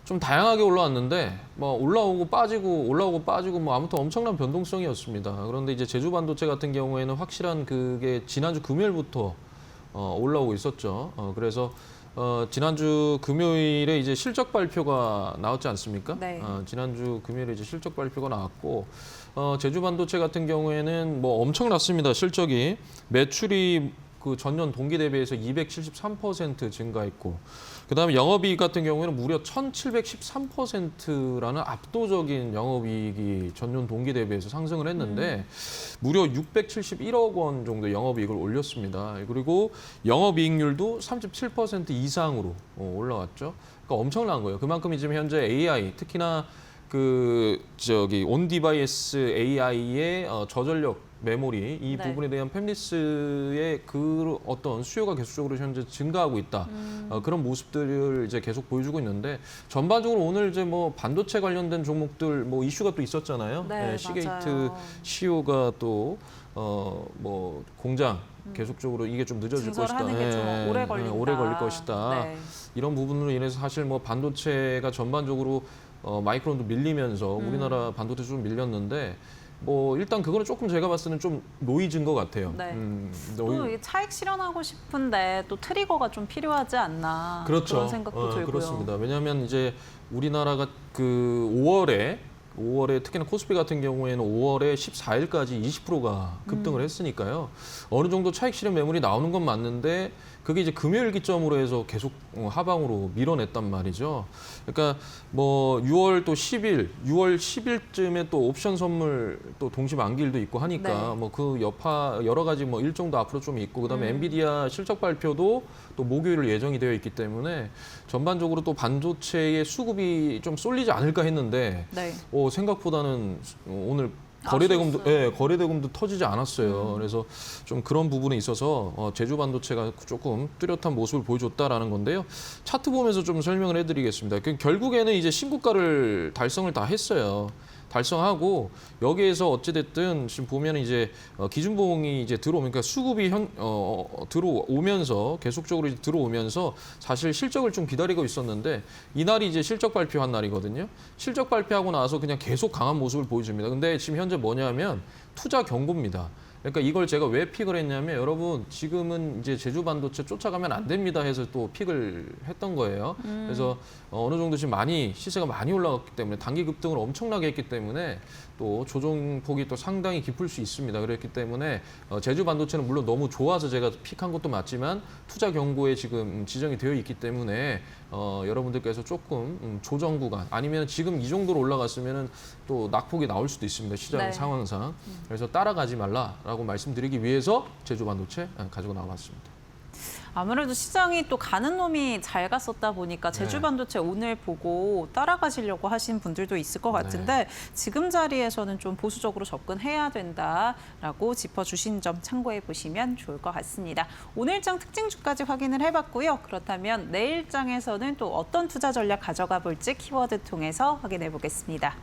좀 다양하게 올라왔는데 뭐 올라오고 빠지고 뭐 아무튼 엄청난 변동성이었습니다. 그런데 이제 제주 반도체 같은 경우에는 확실한 그게 지난주 금요일부터 올라오고 있었죠. 그래서 지난주 금요일에 이제 실적 발표가 나왔지 않습니까? 네. 지난주 금요일에 이제 실적 발표가 나왔고 제주 반도체 같은 경우에는 뭐 엄청났습니다. 실적이 매출이 그 전년 동기 대비해서 273% 증가했고 그다음에 영업이익 같은 경우에는 무려 1,713%라는 압도적인 영업이익이 전년 동기 대비해서 상승을 했는데 무려 671억 원 정도 영업이익을 올렸습니다. 그리고 영업이익률도 37% 이상으로 올라왔죠. 그러니까 엄청난 거예요. 그만큼 지금 현재 AI, 특히나 온 디바이스 AI의 저전력 메모리 이 네. 부분에 대한 팹리스의 그 어떤 수요가 계속적으로 현재 증가하고 있다. 그런 모습들을 이제 계속 보여주고 있는데 전반적으로 오늘 이제 뭐 반도체 관련된 종목들 뭐 이슈가 또 있었잖아요. 네, 시게이트 맞아요. CEO가 또 뭐 공장 계속적으로 이게 좀 늦어질 것이다. 증설하는 게 좀 오래 걸린다. 오래 걸릴 것이다. 네. 이런 부분으로 인해서 사실 뭐 반도체가 전반적으로 마이크론도 밀리면서 우리나라 반도체 좀 밀렸는데 뭐 일단 그거는 조금 제가 봤을 때는 좀 노이즈인 것 같아요. 네. 근데 또 이게 차익 실현하고 싶은데 또 트리거가 좀 필요하지 않나 그렇죠. 그런 생각도 들고요. 그렇습니다. 왜냐하면 이제 우리나라가 5월에 특히나 코스피 같은 경우에는 5월에 14일까지 20%가 급등을 했으니까요. 어느 정도 차익 실현 매물이 나오는 건 맞는데 그게 이제 금요일 기점으로 해서 계속 하방으로 밀어냈단 말이죠. 그러니까 뭐 6월 10일쯤에 또 옵션 선물 또 동시 만기일도 있고 하니까 네. 뭐 그 여파 여러 가지 뭐 일정도 앞으로 좀 있고 그다음에 엔비디아 실적 발표도 또 목요일 예정이 되어 있기 때문에 전반적으로 또 반도체의 수급이 좀 쏠리지 않을까 했는데 네. 생각보다는 오늘 거래대금도 거래대금도 터지지 않았어요. 그래서 좀 그런 부분에 있어서 제주 반도체가 조금 뚜렷한 모습을 보여줬다라는 건데요. 차트 보면서 좀 설명을 해드리겠습니다. 결국에는 이제 신고가를 달성을 다 했어요. 달성하고 여기에서 어찌됐든 지금 보면 이제 기준봉이 이제 들어오면 그러니까 수급이 들어오면서 계속적으로 이제 들어오면서 사실 실적을 좀 기다리고 있었는데 이날이 이제 실적 발표한 날이거든요. 실적 발표하고 나서 그냥 계속 강한 모습을 보여줍니다. 근데 지금 현재 뭐냐면 투자 경고입니다. 그러니까 이걸 제가 왜 픽을 했냐면 여러분 지금은 이제 제주 반도체 쫓아가면 안 됩니다 해서 또 픽을 했던 거예요. 그래서 어느 정도 지금 시세가 많이 올라갔기 때문에 단기 급등을 엄청나게 했기 때문에 또 조정폭이 또 상당히 깊을 수 있습니다. 그랬기 때문에 제주 반도체는 물론 너무 좋아서 제가 픽한 것도 맞지만 투자 경고에 지금 지정이 되어 있기 때문에 여러분들께서 조금 조정 구간 아니면 지금 이 정도로 올라갔으면은 또 낙폭이 나올 수도 있습니다. 시장 네. 상황상. 그래서 따라가지 말라라고 말씀드리기 위해서 제주 반도체 가지고 나와봤습니다. 아무래도 시장이 또 가는 놈이 잘 갔었다 보니까 제주 네. 반도체 오늘 보고 따라가시려고 하신 분들도 있을 것 같은데 지금 자리에서는 좀 보수적으로 접근해야 된다라고 짚어주신 점 참고해 보시면 좋을 것 같습니다. 오늘장 특징주까지 확인을 해봤고요. 그렇다면 내일장에서는 또 어떤 투자 전략 가져가 볼지 키워드 통해서 확인해 보겠습니다.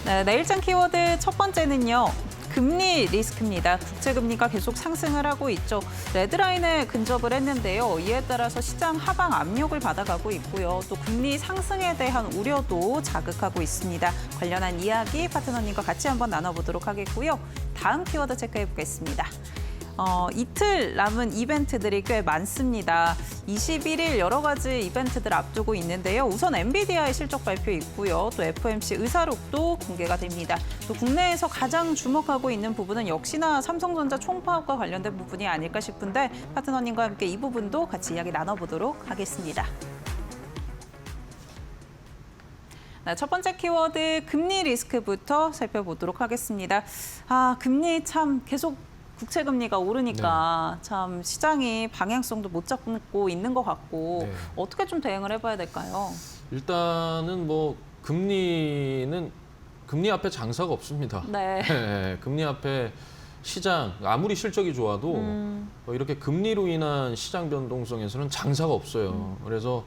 네, 내일장 키워드 첫 번째는요. 금리 리스크입니다. 국채금리가 계속 상승을 하고 있죠. 레드라인에 근접을 했는데요. 이에 따라서 시장 하방 압력을 받아가고 있고요. 또 금리 상승에 대한 우려도 자극하고 있습니다. 관련한 이야기 파트너님과 같이 한번 나눠보도록 하겠고요. 다음 키워드 체크해 보겠습니다. 이틀 남은 이벤트들이 꽤 많습니다. 21일 여러 가지 이벤트들 앞두고 있는데요. 우선 엔비디아의 실적 발표 있고요. 또 FOMC 의사록도 공개가 됩니다. 또 국내에서 가장 주목하고 있는 부분은 역시나 삼성전자 총파업과 관련된 부분이 아닐까 싶은데 파트너님과 함께 이 부분도 같이 이야기 나눠보도록 하겠습니다. 첫 번째 키워드 금리 리스크부터 살펴보도록 하겠습니다. 금리 참 계속 국채금리가 오르니까 참 시장이 방향성도 못 잡고 있는 것 같고 네. 어떻게 좀 대응을 해봐야 될까요? 일단은 뭐 금리 앞에 장사가 없습니다. 네. 금리 앞에 시장 아무리 실적이 좋아도 이렇게 금리로 인한 시장 변동성에서는 장사가 없어요. 그래서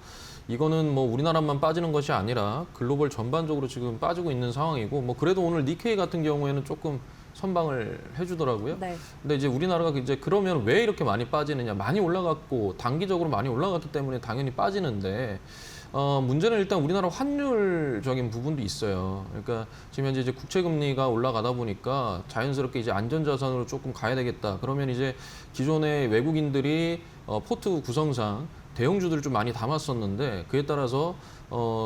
이거는 뭐 우리나라만 빠지는 것이 아니라 글로벌 전반적으로 지금 빠지고 있는 상황이고 뭐 그래도 오늘 니케이 같은 경우에는 조금 선방을 해주더라고요. 네. 근데 이제 우리나라가 이제 그러면 왜 이렇게 많이 빠지느냐? 많이 올라갔고 단기적으로 많이 올라갔기 때문에 당연히 빠지는데 문제는 일단 우리나라 환율적인 부분도 있어요. 그러니까 지금 현재 이제 국채금리가 올라가다 보니까 자연스럽게 이제 안전자산으로 조금 가야 되겠다. 그러면 이제 기존의 외국인들이 포트 구성상 대형주들을 좀 많이 담았었는데 그에 따라서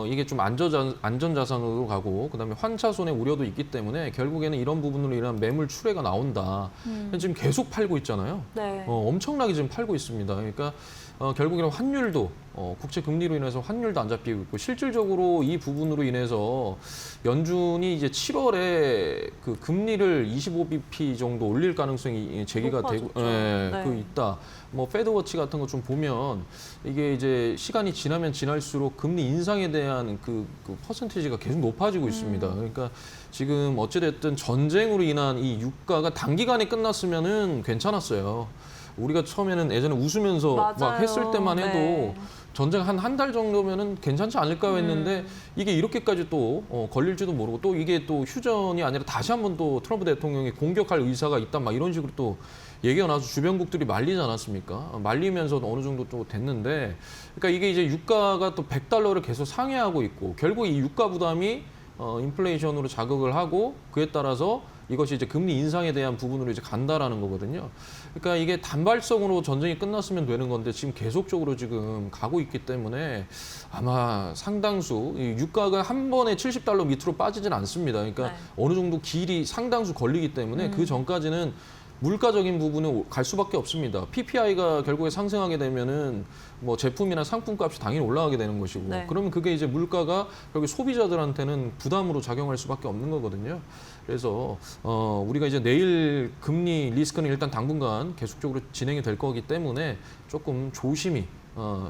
이게 좀 안전자산으로 가고 그다음에 환차손의 우려도 있기 때문에 결국에는 이런 부분으로 인한 매물 출회가 나온다. 지금 계속 팔고 있잖아요. 네. 엄청나게 지금 팔고 있습니다. 그러니까 결국에는 환율도 국채 금리로 인해서 환율도 안 잡히고 있고 실질적으로 이 부분으로 인해서 연준이 이제 7월에 그 금리를 25bp 정도 올릴 가능성이 제기가 되고 높아졌죠. 네. 그 있다. 뭐 패드워치 같은 거 좀 보면 이게 이제 시간이 지나면 지날수록 금리 인상에 대한 그 퍼센티지가 계속 높아지고 있습니다. 그러니까 지금 어찌됐든 전쟁으로 인한 이 유가가 단기간에 끝났으면은 괜찮았어요. 우리가 처음에는 예전에 웃으면서 막 맞아요. 했을 때만 해도 네. 전쟁 한 달 정도면은 괜찮지 않을까 했는데 이게 이렇게까지 또 걸릴지도 모르고 또 이게 또 휴전이 아니라 다시 한번 또 트럼프 대통령이 공격할 의사가 있다 막 이런 식으로 또 얘기가 나와서 주변국들이 말리지 않았습니까? 말리면서 어느 정도 또 됐는데 그러니까 이게 이제 유가가 또 100달러를 계속 상회하고 있고 결국 이 유가 부담이 인플레이션으로 자극을 하고 그에 따라서 이것이 이제 금리 인상에 대한 부분으로 이제 간다라는 거거든요. 그러니까 이게 단발성으로 전쟁이 끝났으면 되는 건데 지금 계속적으로 지금 가고 있기 때문에 아마 상당수 이 유가가 한 번에 70달러 밑으로 빠지진 않습니다. 그러니까 네. 어느 정도 길이 상당수 걸리기 때문에 그 전까지는 물가적인 부분은 갈 수밖에 없습니다. PPI가 결국에 상승하게 되면은 뭐 제품이나 상품 값이 당연히 올라가게 되는 것이고 네. 그러면 그게 이제 물가가 결국 소비자들한테는 부담으로 작용할 수밖에 없는 거거든요. 그래서 우리가 이제 내일 금리 리스크는 일단 당분간 계속적으로 진행이 될 거기 때문에 조금 조심히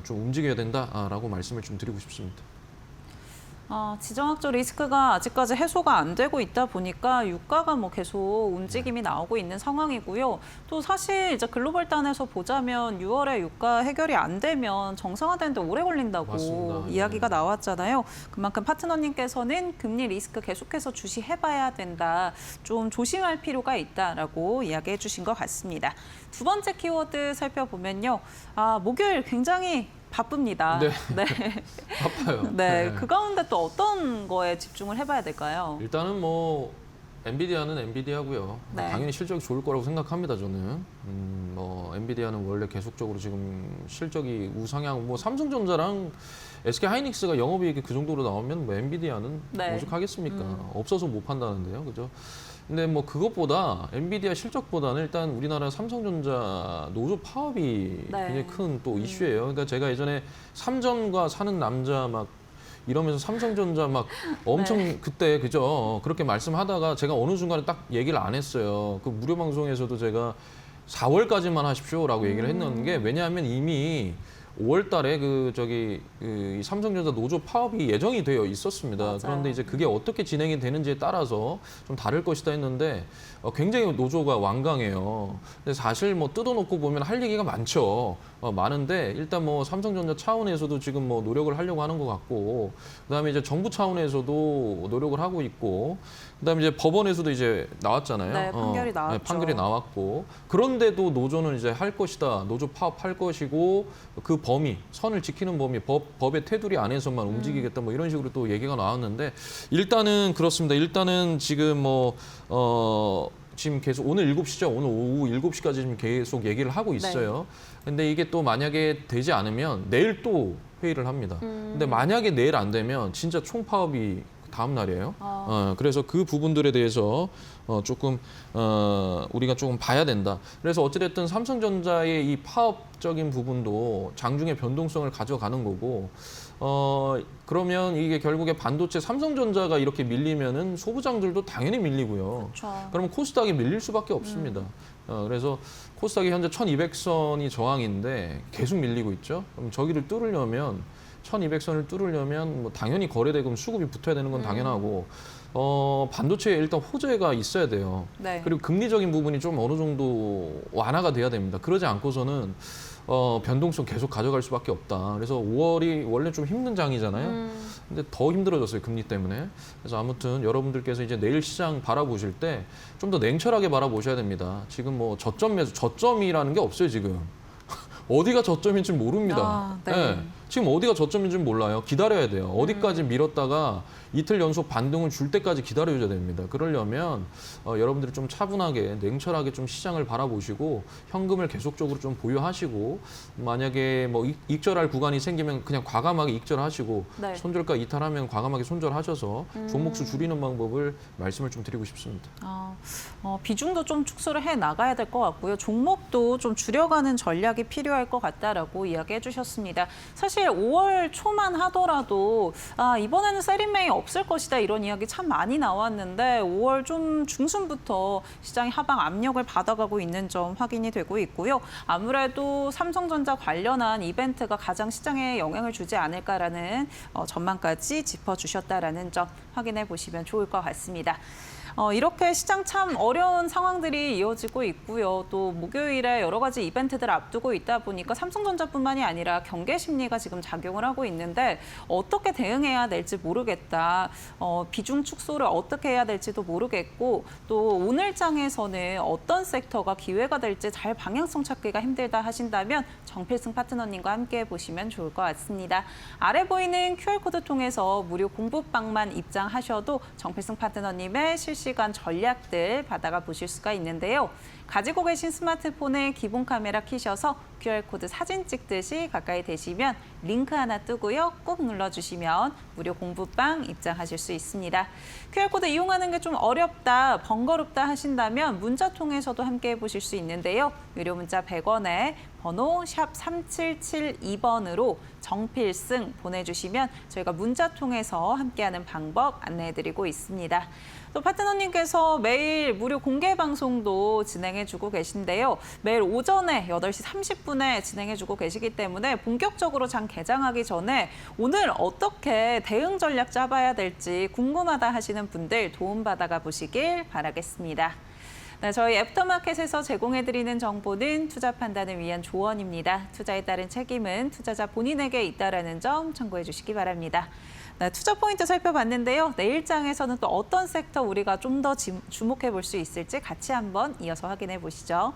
좀 움직여야 된다라고 말씀을 좀 드리고 싶습니다. 지정학적 리스크가 아직까지 해소가 안 되고 있다 보니까 유가가 뭐 계속 움직임이 나오고 있는 상황이고요. 또 사실 이제 글로벌 단에서 보자면 6월에 유가 해결이 안 되면 정상화되는데 오래 걸린다고 맞습니다. 이야기가 나왔잖아요. 그만큼 파트너님께서는 금리 리스크 계속해서 주시해봐야 된다. 좀 조심할 필요가 있다라고 이야기해 주신 것 같습니다. 두 번째 키워드 살펴보면요. 목요일 굉장히 바쁩니다. 네. 네. 아파요. 네, 그 가운데 또 어떤 거에 집중을 해봐야 될까요? 일단은 뭐 엔비디아는 엔비디아고요. 네. 당연히 실적이 좋을 거라고 생각합니다. 저는 뭐 엔비디아는 원래 계속적으로 지금 실적이 우상향. 뭐 삼성전자랑 SK 하이닉스가 영업이익이 그 정도로 나오면 뭐 엔비디아는 네. 오죽하겠습니까? 없어서 못 판다는데요, 그죠? 근데 뭐 그것보다 엔비디아 실적보다는 일단 우리나라 삼성전자 노조 파업이 네. 굉장히 큰 또 이슈예요. 그러니까 제가 예전에 삼전과 사는 남자 막 이러면서 삼성전자 막 엄청 네. 그때 그죠? 그렇게 말씀하다가 제가 어느 순간에 딱 얘기를 안 했어요. 그 무료 방송에서도 제가 4월까지만 하십시오라고 얘기를 했는 게 왜냐하면 이미 5월 달에 이 삼성전자 노조 파업이 예정이 되어 있었습니다. 맞아요. 그런데 이제 그게 어떻게 진행이 되는지에 따라서 좀 다를 것이다 했는데 굉장히 노조가 완강해요. 근데 사실 뭐 뜯어놓고 보면 할 얘기가 많죠. 많은데 일단 뭐 삼성전자 차원에서도 지금 뭐 노력을 하려고 하는 것 같고 그다음에 이제 정부 차원에서도 노력을 하고 있고 그다음에 이제 법원에서도 이제 나왔잖아요. 네, 판결이 나왔죠. 판결이 나왔고 그런데도 노조는 이제 할 것이다. 노조 파업할 것이고 그 범위, 선을 지키는 범위, 법의 테두리 안에서만 움직이겠다. 뭐 이런 식으로 또 얘기가 나왔는데 일단은 그렇습니다. 일단은 지금 지금 계속 오늘 7시죠. 오늘 오후 7시까지 지금 계속 얘기를 하고 있어요. 근데 이게 또 만약에 되지 않으면 내일 또 회의를 합니다. 근데 만약에 내일 안 되면 진짜 총파업이 다음 날이에요. 그래서 그 부분들에 대해서 조금 우리가 조금 봐야 된다. 그래서 어찌됐든 삼성전자의 이 파업적인 부분도 장중에 변동성을 가져가는 거고 그러면 이게 결국에 반도체 삼성전자가 이렇게 밀리면은 소부장들도 당연히 밀리고요. 그렇죠. 그러면 코스닥이 밀릴 수밖에 없습니다. 그래서 코스닥이 현재 1200선이 저항인데 계속 밀리고 있죠. 그럼 저기를 뚫으려면 1200선을 뚫으려면 뭐 당연히 거래대금 수급이 붙어야 되는 건 당연하고 반도체에 일단 호재가 있어야 돼요. 네. 그리고 금리적인 부분이 좀 어느 정도 완화가 돼야 됩니다. 그러지 않고서는 변동성 계속 가져갈 수밖에 없다. 그래서 5월이 원래 좀 힘든 장이잖아요. 근데 더 힘들어졌어요. 금리 때문에. 그래서 아무튼 여러분들께서 이제 내일 시장 바라보실 때 좀 더 냉철하게 바라보셔야 됩니다. 지금 뭐 저점이라는 게 없어요, 지금. 어디가 저점인지 모릅니다. 네. 지금 어디가 저점인지는 몰라요. 기다려야 돼요. 어디까지 밀었다가 이틀 연속 반등을 줄 때까지 기다려줘야 됩니다. 그러려면 여러분들이 좀 차분하게 냉철하게 좀 시장을 바라보시고 현금을 계속적으로 좀 보유하시고 만약에 뭐 익절할 구간이 생기면 그냥 과감하게 익절하시고 네. 손절가 이탈하면 과감하게 손절하셔서 종목수 줄이는 방법을 말씀을 좀 드리고 싶습니다. 비중도 좀 축소를 해 나가야 될 것 같고요. 종목도 좀 줄여가는 전략이 필요할 것 같다라고 이야기해 주셨습니다. 사실 5월 초만 하더라도 이번에는 세린메이 없을 것이다 이런 이야기 참 많이 나왔는데 5월 좀 중순부터 시장이 하방 압력을 받아가고 있는 점 확인이 되고 있고요. 아무래도 삼성전자 관련한 이벤트가 가장 시장에 영향을 주지 않을까라는 전망까지 짚어주셨다라는 점 확인해 보시면 좋을 것 같습니다. 이렇게 시장 참 어려운 상황들이 이어지고 있고요. 또 목요일에 여러 가지 이벤트들 앞두고 있다 보니까 삼성전자뿐만이 아니라 경계 심리가 지금 작용을 하고 있는데 어떻게 대응해야 될지 모르겠다. 비중 축소를 어떻게 해야 될지도 모르겠고 또 오늘장에서는 어떤 섹터가 기회가 될지 잘 방향성 찾기가 힘들다 하신다면 정필승 파트너님과 함께 보시면 좋을 것 같습니다. 아래 보이는 QR코드 통해서 무료 공부방만 입장하셔도 정필승 파트너님의 실시간 전략들 받아가 보실 수가 있는데요. 가지고 계신 스마트폰에 기본 카메라 켜셔서 QR코드 사진 찍듯이 가까이 대시면 링크 하나 뜨고요. 꾹 눌러주시면 무료 공부방 입장하실 수 있습니다. QR코드 이용하는 게 좀 어렵다, 번거롭다 하신다면 문자 통해서도 함께 해보실 수 있는데요. 유료 문자 100원에 번호 샵 3772번으로 정필승 보내주시면 저희가 문자 통해서 함께하는 방법 안내해드리고 있습니다. 또 파트너님께서 매일 무료 공개 방송도 진행해주고 계신데요. 매일 오전에 8시 30분에 진행해주고 계시기 때문에 본격적으로 장 개장하기 전에 오늘 어떻게 대응 전략 짜봐야 될지 궁금하다 하시는 분들 도움받아가 보시길 바라겠습니다. 네, 저희 애프터마켓에서 제공해드리는 정보는 투자 판단을 위한 조언입니다. 투자에 따른 책임은 투자자 본인에게 있다는 점 참고해 주시기 바랍니다. 네, 투자 포인트 살펴봤는데요. 내일장에서는 또 어떤 섹터 우리가 좀 더 주목해 볼 수 있을지 같이 한번 이어서 확인해 보시죠.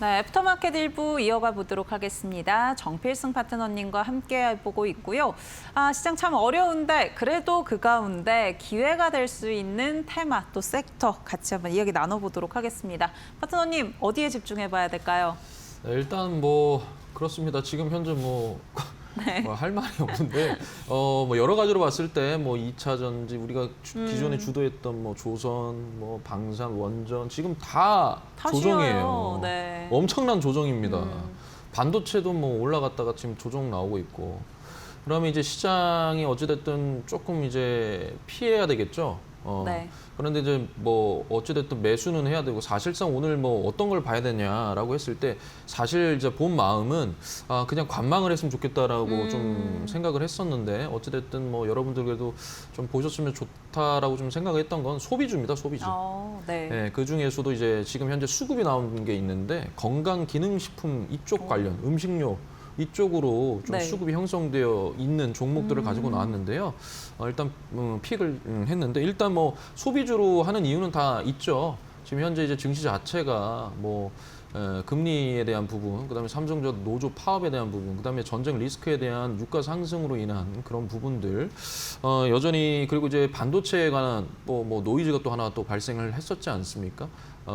네, 애프터마켓 1부 이어가 보도록 하겠습니다. 정필승 파트너님과 함께 해보고 있고요. 시장 참 어려운데 그래도 그 가운데 기회가 될 수 있는 테마 또 섹터 같이 한번 이야기 나눠보도록 하겠습니다. 파트너님 어디에 집중해봐야 될까요? 네, 일단 뭐 그렇습니다. 지금 현재 뭐 네. 할 말이 없는데 뭐 여러 가지로 봤을 때 뭐 2차 전지 우리가 기존에 주도했던 뭐 조선, 뭐 방산, 원전 지금 다 조정이에요. 쉬워요. 네. 엄청난 조정입니다. 반도체도 뭐 올라갔다가 지금 조정 나오고 있고. 그러면 이제 시장이 어찌됐든 조금 이제 피해야 되겠죠. 네. 그런데 이제 뭐 어찌됐든 매수는 해야 되고 사실상 오늘 뭐 어떤 걸 봐야 되냐라고 했을 때 사실 이제 본 마음은 그냥 관망을 했으면 좋겠다라고 좀 생각을 했었는데 어찌됐든 뭐 여러분들께도 좀 보셨으면 좋다라고 좀 생각했던 건 소비주입니다, 소비주. 네. 네, 그 중에서도 이제 지금 현재 수급이 나온 게 있는데 건강기능식품 이쪽 관련 음식료 이쪽으로 좀 네. 수급이 형성되어 있는 종목들을 가지고 나왔는데요. 일단 픽을 했는데 일단 뭐 소비주로 하는 이유는 다 있죠. 지금 현재 이제 증시 자체가 뭐 금리에 대한 부분, 그다음에 삼성전자 노조 파업에 대한 부분, 그다음에 전쟁 리스크에 대한 유가 상승으로 인한 그런 부분들 여전히 그리고 이제 반도체에 관한 뭐 노이즈가 또 하나 또 발생을 했었지 않습니까?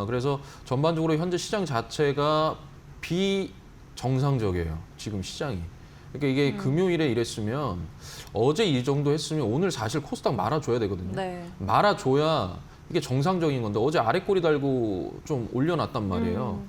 그래서 전반적으로 현재 시장 자체가 정상적이에요. 지금 시장이. 그러니까 이게 금요일에 이랬으면 어제 이 정도 했으면 오늘 사실 코스닥 말아줘야 되거든요. 네. 말아줘야 이게 정상적인 건데 어제 아래 꼬리 달고 좀 올려놨단 말이에요.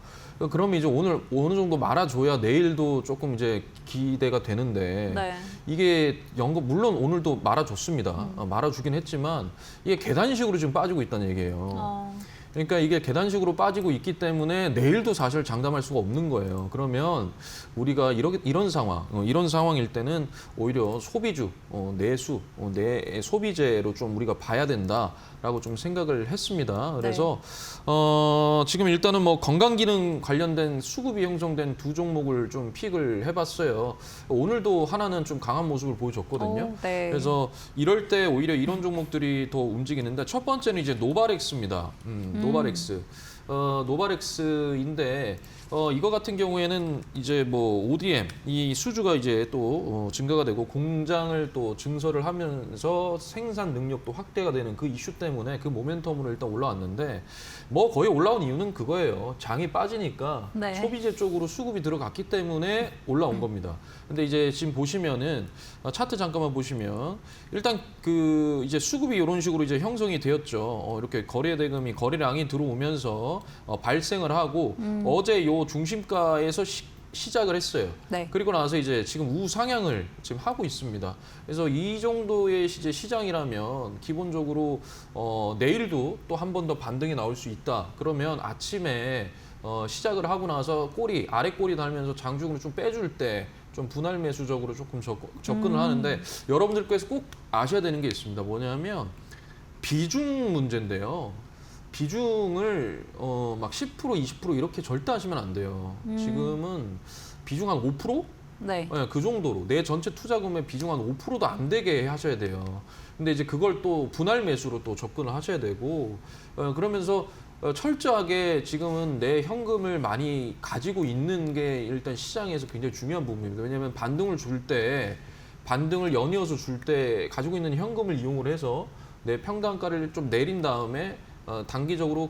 그러면 이제 오늘 어느 정도 말아줘야 내일도 조금 이제 기대가 되는데 네. 이게 연금 물론 오늘도 말아줬습니다. 말아주긴 했지만 이게 계단식으로 지금 빠지고 있다는 얘기예요. 그러니까 이게 계단식으로 빠지고 있기 때문에 내일도 사실 장담할 수가 없는 거예요. 그러면 우리가 이런 상황일 때는 오히려 소비주, 내수, 내 소비재로 좀 우리가 봐야 된다라고 좀 생각을 했습니다. 그래서 지금 일단은 뭐 건강기능 관련된 수급이 형성된 두 종목을 좀 픽을 해봤어요. 오늘도 하나는 좀 강한 모습을 보여줬거든요. 네. 그래서 이럴 때 오히려 이런 종목들이 더 움직이는데 첫 번째는 이제 노바렉스입니다. 노바렉스. 노바렉스인데 이거 같은 경우에는 이제 뭐 ODM 이 수주가 이제 또 증가가 되고 공장을 또 증설을 하면서 생산 능력도 확대가 되는 그 이슈 때문에 그 모멘텀으로 일단 올라왔는데 뭐 거의 올라온 이유는 그거예요. 장이 빠지니까 네. 소비재 쪽으로 수급이 들어갔기 때문에 올라온 겁니다. 근데 이제 지금 보시면은 차트 잠깐만 보시면 일단 그 이제 수급이 이런 식으로 이제 형성이 되었죠. 이렇게 거래대금이 거래량이 들어오면서 발생을 하고 어제 요 중심가에서 시작을 했어요. 네. 그리고 나서 이제 지금 우상향을 지금 하고 있습니다. 그래서 이 정도의 이제 시장이라면 기본적으로 내일도 또 한 번 더 반등이 나올 수 있다. 그러면 아침에 시작을 하고 나서 아래 꼬리 달면서 장중으로 좀 빼줄 때 좀 분할 매수적으로 조금 접근을 하는데 여러분들께서 꼭 아셔야 되는 게 있습니다. 뭐냐면 비중 문제인데요. 비중을 막 10%, 20% 이렇게 절대 하시면 안 돼요. 지금은 비중 한 5%? 네. 네, 그 정도로 내 전체 투자금의 비중 한 5%도 안 되게 하셔야 돼요. 근데 이제 그걸 또 분할 매수로 또 접근을 하셔야 되고 그러면서 철저하게 지금은 내 현금을 많이 가지고 있는 게 일단 시장에서 굉장히 중요한 부분입니다. 왜냐하면 반등을 연이어서 줄 때 가지고 있는 현금을 이용을 해서 내 평단가를 좀 내린 다음에 단기적으로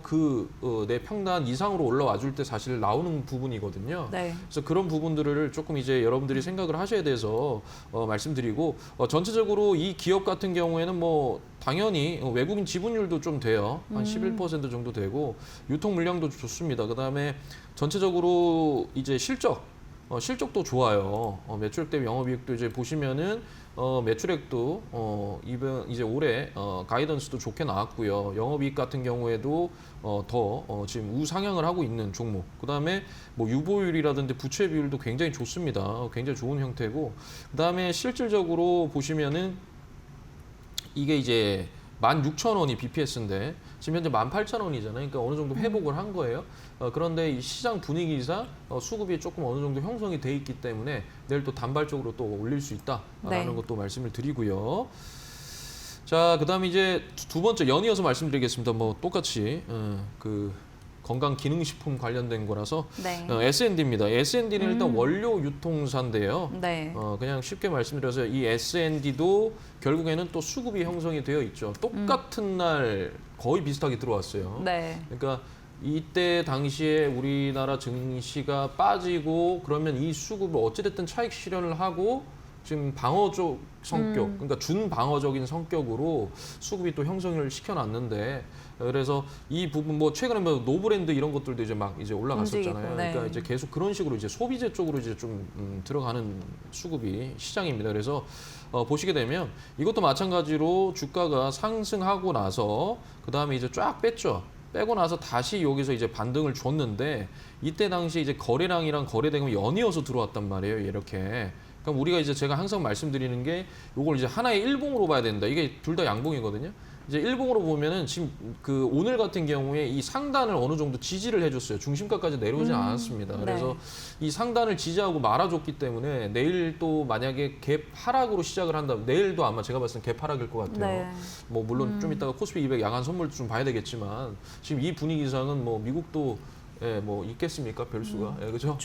내 평단 이상으로 올라와 줄 때 사실 나오는 부분이거든요. 네. 그래서 그런 부분들을 조금 이제 여러분들이 생각을 하셔야 돼서 말씀드리고 전체적으로 이 기업 같은 경우에는 뭐 당연히 외국인 지분율도 좀 돼요. 한 11% 정도 되고 유통 물량도 좋습니다. 그다음에 전체적으로 이제 실적도 좋아요. 매출액 대비 영업이익도 이제 보시면은 매출액도 이번 이제 올해 가이던스도 좋게 나왔고요. 영업이익 같은 경우에도 더 지금 우상향을 하고 있는 종목. 그다음에 뭐 유보율이라든지 부채 비율도 굉장히 좋습니다. 굉장히 좋은 형태고. 그다음에 실질적으로 보시면은 이게 이제 16,000원이 BPS인데 지금 현재 18,000원이잖아요. 그러니까 어느 정도 회복을 한 거예요. 그런데 이 시장 분위기상 수급이 조금 어느 정도 형성이 돼 있기 때문에 내일 또 단발적으로 또 올릴 수 있다라는 네. 것도 말씀을 드리고요. 자, 그다음에 이제 두 번째 연이어서 말씀드리겠습니다. 뭐 똑같이 그 건강기능식품 관련된 거라서 네. S&D입니다. S&D는 일단 원료 유통사인데요. 네. 그냥 쉽게 말씀드려서 이 S&D도 결국에는 또 수급이 형성이 되어 있죠. 똑같은 날 거의 비슷하게 들어왔어요. 네. 그러니까 이때 당시에 우리나라 증시가 빠지고 그러면 이 수급을 어찌됐든 차익 실현을 하고 지금 방어적 성격, 그러니까 준방어적인 성격으로 수급이 또 형성을 시켜놨는데 그래서 이 부분 뭐 최근에 뭐 노브랜드 이런 것들도 이제 막 이제 올라갔었잖아요. 움직이고, 네. 그러니까 이제 계속 그런 식으로 이제 소비재 쪽으로 이제 좀 들어가는 수급이 시장입니다. 그래서 보시게 되면 이것도 마찬가지로 주가가 상승하고 나서 그 다음에 이제 쫙 뺐죠. 빼고 나서 다시 여기서 이제 반등을 줬는데 이때 당시 이제 거래량이랑 거래대금이 연이어서 들어왔단 말이에요. 이렇게. 그럼 우리가 이제 제가 항상 말씀드리는 게 이걸 이제 하나의 일봉으로 봐야 된다. 이게 둘 다 양봉이거든요. 이제 일봉으로 보면은 지금 그 오늘 같은 경우에 이 상단을 어느 정도 지지를 해줬어요. 중심가까지 내려오진 않았습니다. 네. 그래서 이 상단을 지지하고 말아줬기 때문에 내일 또 만약에 갭 하락으로 시작을 한다면 내일도 아마 제가 봤을 때 갭 하락일 것 같아요. 네. 뭐 물론 좀 이따가 코스피 200 야간 선물도 좀 봐야 되겠지만 지금 이 분위기상은 뭐 미국도 뭐 있겠습니까 별수가 그렇죠?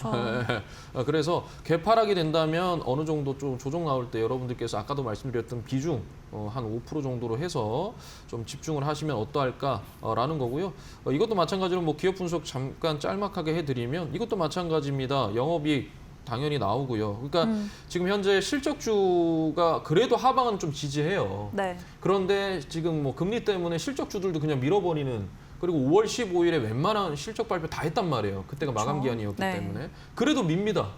그래서 개파락이 된다면 어느 정도 좀 조정 나올 때 여러분들께서 아까도 말씀드렸던 비중 한 5% 정도로 해서 좀 집중을 하시면 어떠할까라는 거고요. 이것도 마찬가지로 뭐 기업 분석 잠깐 짤막하게 해드리면 이것도 마찬가지입니다. 영업이익 당연히 나오고요. 그러니까 지금 현재 실적주가 그래도 하방은 좀 지지해요. 네. 그런데 지금 뭐 금리 때문에 실적주들도 그냥 밀어버리는 그리고 5월 15일에 웬만한 실적 발표 다 했단 말이에요. 그때가 마감 기한이었기 네. 때문에. 그래도 밉니다.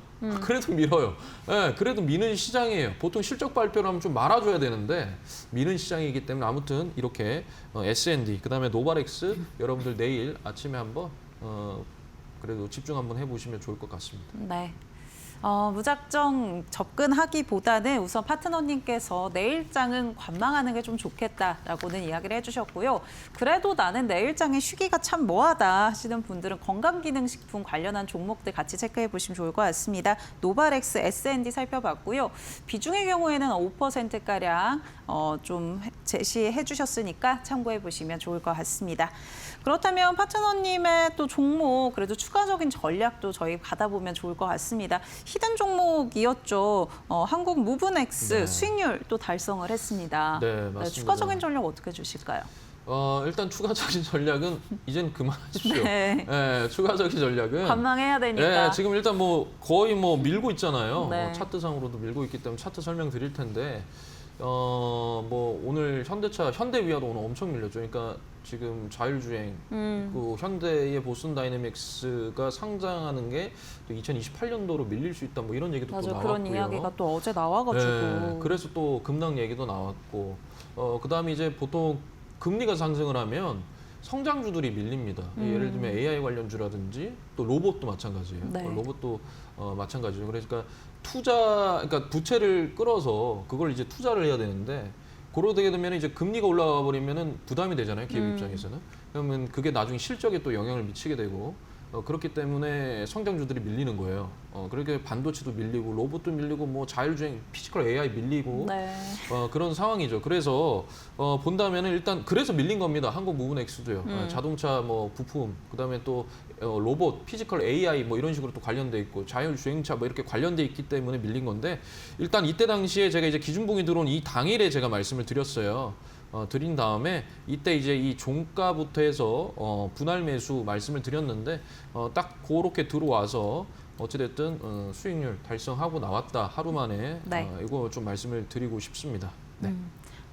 그래도 밀어요. 예, 그래도 미는 시장이에요. 보통 실적 발표를 하면 좀 말아줘야 되는데 미는 시장이기 때문에 아무튼 이렇게 S&D 그다음에 노바렉스 여러분들 내일 아침에 한번 그래도 집중 한번 해보시면 좋을 것 같습니다. 네. 무작정 접근하기보다는 우선 파트너님께서 내일장은 관망하는 게 좀 좋겠다라고는 이야기를 해주셨고요. 그래도 나는 내일장에 쉬기가 참 뭐하다 하시는 분들은 건강기능식품 관련한 종목들 같이 체크해 보시면 좋을 것 같습니다. 노바렉스, S&D 살펴봤고요. 비중의 경우에는 5%가량 좀 제시해 주셨으니까 참고해 보시면 좋을 것 같습니다. 그렇다면 파트너님의 또 종목, 그래도 추가적인 전략도 저희 받아보면 좋을 것 같습니다. 히든 종목이었죠. 한국 무브넥스 네. 수익률 또 달성을 했습니다. 네, 맞습니다. 추가적인 전략 어떻게 주실까요? 일단 추가적인 전략은 이제는 그만하십시오. 네. 예, 추가적인 전략은 관망해야 되니까. 예, 지금 일단 뭐 거의 뭐 밀고 있잖아요. 네. 차트상으로도 밀고 있기 때문에 차트 설명드릴 텐데 뭐 오늘 현대차, 현대위아도 오늘 엄청 밀렸죠. 그러니까 지금 자율주행, 그 현대의 보슨 다이내믹스가 상장하는 게 또 2028년도로 밀릴 수 있다. 뭐 이런 얘기도 또 맞아요. 나왔고요. 그런 이야기가 또 어제 나와가지고. 네, 그래서 또 급락 얘기도 나왔고, 그다음에 이제 보통 금리가 상승을 하면 성장주들이 밀립니다. 예를 들면 AI 관련주라든지 또 로봇도 마찬가지예요. 네. 로봇도 마찬가지죠. 그러니까 그러니까 부채를 끌어서 그걸 이제 투자를 해야 되는데 그러게 되면 이제 금리가 올라가 버리면은 부담이 되잖아요. 기업 입장에서는. 그러면 그게 나중에 실적에 또 영향을 미치게 되고 그렇기 때문에 성장주들이 밀리는 거예요. 그렇게 반도체도 밀리고 로봇도 밀리고 뭐 자율주행, 피지컬 AI 밀리고 네. 그런 상황이죠. 그래서 본다면은 일단 그래서 밀린 겁니다. 한국 무브넥스도요. 자동차 뭐 부품, 그다음에 또 로봇, 피지컬 AI 뭐 이런 식으로 또 관련돼 있고 자율주행차 뭐 이렇게 관련돼 있기 때문에 밀린 건데 일단 이때 당시에 제가 이제 기준봉이 들어온 이 당일에 제가 말씀을 드렸어요. 드린 다음에 이때 이제 이 종가부터 해서 분할 매수 말씀을 드렸는데 딱 그렇게 들어와서 어찌됐든 수익률 달성하고 나왔다 하루 만에 네. 이거 좀 말씀을 드리고 싶습니다. 네.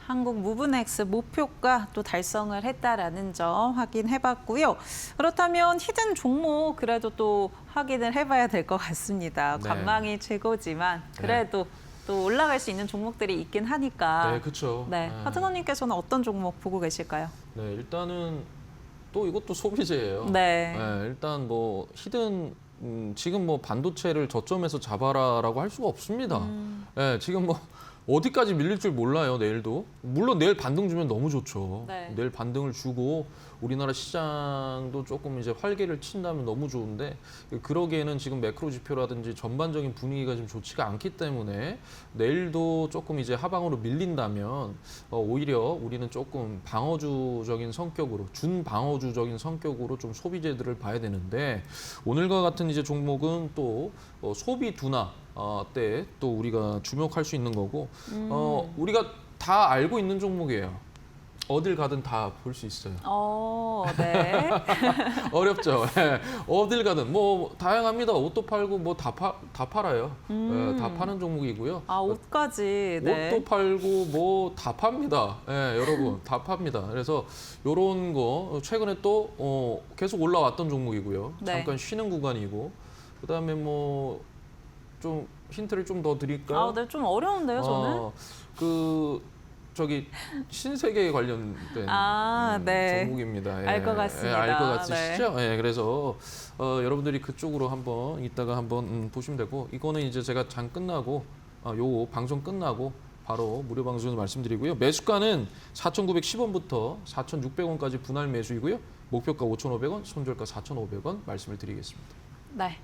한국 무브넥스 목표가 또 달성을 했다라는 점 확인해봤고요. 그렇다면 히든 종목 그래도 또 확인을 해봐야 될 것 같습니다. 네. 관망이 최고지만 그래도 또 올라갈 수 있는 종목들이 있긴 하니까. 네, 그렇죠. 네, 파트너님께서는 어떤 종목 보고 계실까요? 네, 일단은 또 이것도 소비재예요. 네. 일단 뭐 히든 지금 뭐 반도체를 저점에서 잡아라라고 할 수가 없습니다. 네, 지금 뭐 어디까지 밀릴 줄 몰라요. 내일도. 물론 내일 반등 주면 너무 좋죠. 네. 내일 반등을 주고 우리나라 시장도 조금 이제 활기를 친다면 너무 좋은데 그러기에는 지금 매크로 지표라든지 전반적인 분위기가 좀 좋지가 않기 때문에 내일도 조금 이제 하방으로 밀린다면 오히려 우리는 조금 방어주적인 성격으로 준방어주적인 성격으로 좀 소비재들을 봐야 되는데 오늘과 같은 이제 종목은 또 소비 둔화 때 또 우리가 주목할 수 있는 거고 우리가 다 알고 있는 종목이에요. 어딜 가든 다 볼 수 있어요. 네. 어렵죠. 예. 어딜 가든 뭐 다양합니다. 옷도 팔고 뭐 다 팔아요. 예, 다 파는 종목이고요. 아, 옷까지. 네. 옷도 팔고 뭐 다 팝니다. 예, 여러분 다 팝니다. 그래서 요런 거 최근에 또 계속 올라왔던 종목이고요. 네. 잠깐 쉬는 구간이고 그다음에 뭐 좀 힌트를 좀 더 드릴까요? 네, 좀 어려운데요, 저는. 저기 신세계에 관련된 네. 종목입니다. 알 것 같습니다. 알 것 같으시죠? 그래서 여러분들이 그쪽으로 한번 이따가 한번 보시면 되고 이거는 이제 제가 장 끝나고 요 방송 끝나고 바로 무료 방송을 말씀드리고요. 매수가는 4,910원부터 4,600원까지 분할 매수이고요. 목표가 5,500원, 손절가 4,500원 말씀을 드리겠습니다. 네.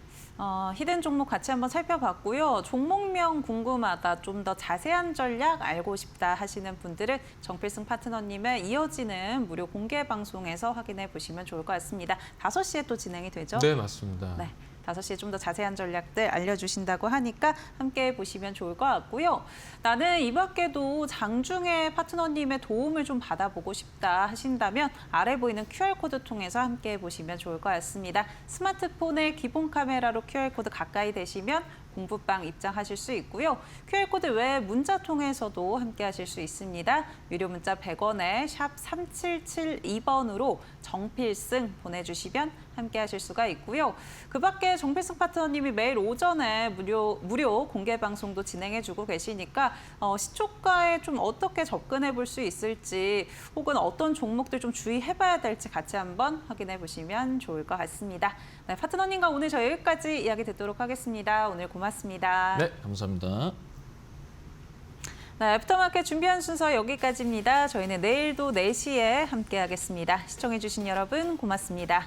히든 종목 같이 한번 살펴봤고요. 종목명 궁금하다, 좀 더 자세한 전략 알고 싶다 하시는 분들은 정필승 파트너님의 이어지는 무료 공개 방송에서 확인해 보시면 좋을 것 같습니다. 5시에 또 진행이 되죠? 네, 맞습니다. 네. 5시에 좀 더 자세한 전략들 알려주신다고 하니까 함께 보시면 좋을 것 같고요. 나는 이 밖에도 장중에 파트너님의 도움을 좀 받아보고 싶다 하신다면 아래 보이는 QR코드 통해서 함께 보시면 좋을 것 같습니다. 스마트폰의 기본 카메라로 QR코드 가까이 대시면 공부방 입장하실 수 있고요. QR코드 외에 문자 통해서도 함께 하실 수 있습니다. 유료 문자 100원에 샵 3772번으로 정필승 보내주시면 함께 하실 수가 있고요. 그 밖에 정필승 파트너님이 매일 오전에 무료 공개 방송도 진행해주고 계시니까 시초가에 좀 어떻게 접근해 볼 수 있을지 혹은 어떤 종목들 좀 주의해봐야 될지 같이 한번 확인해 보시면 좋을 것 같습니다. 네, 파트너님과 오늘 저희 여기까지 이야기 듣도록 하겠습니다. 오늘 고맙습니다. 네, 감사합니다. 네, 애프터마켓 준비한 순서 여기까지입니다. 저희는 내일도 4시에 함께하겠습니다. 시청해주신 여러분 고맙습니다.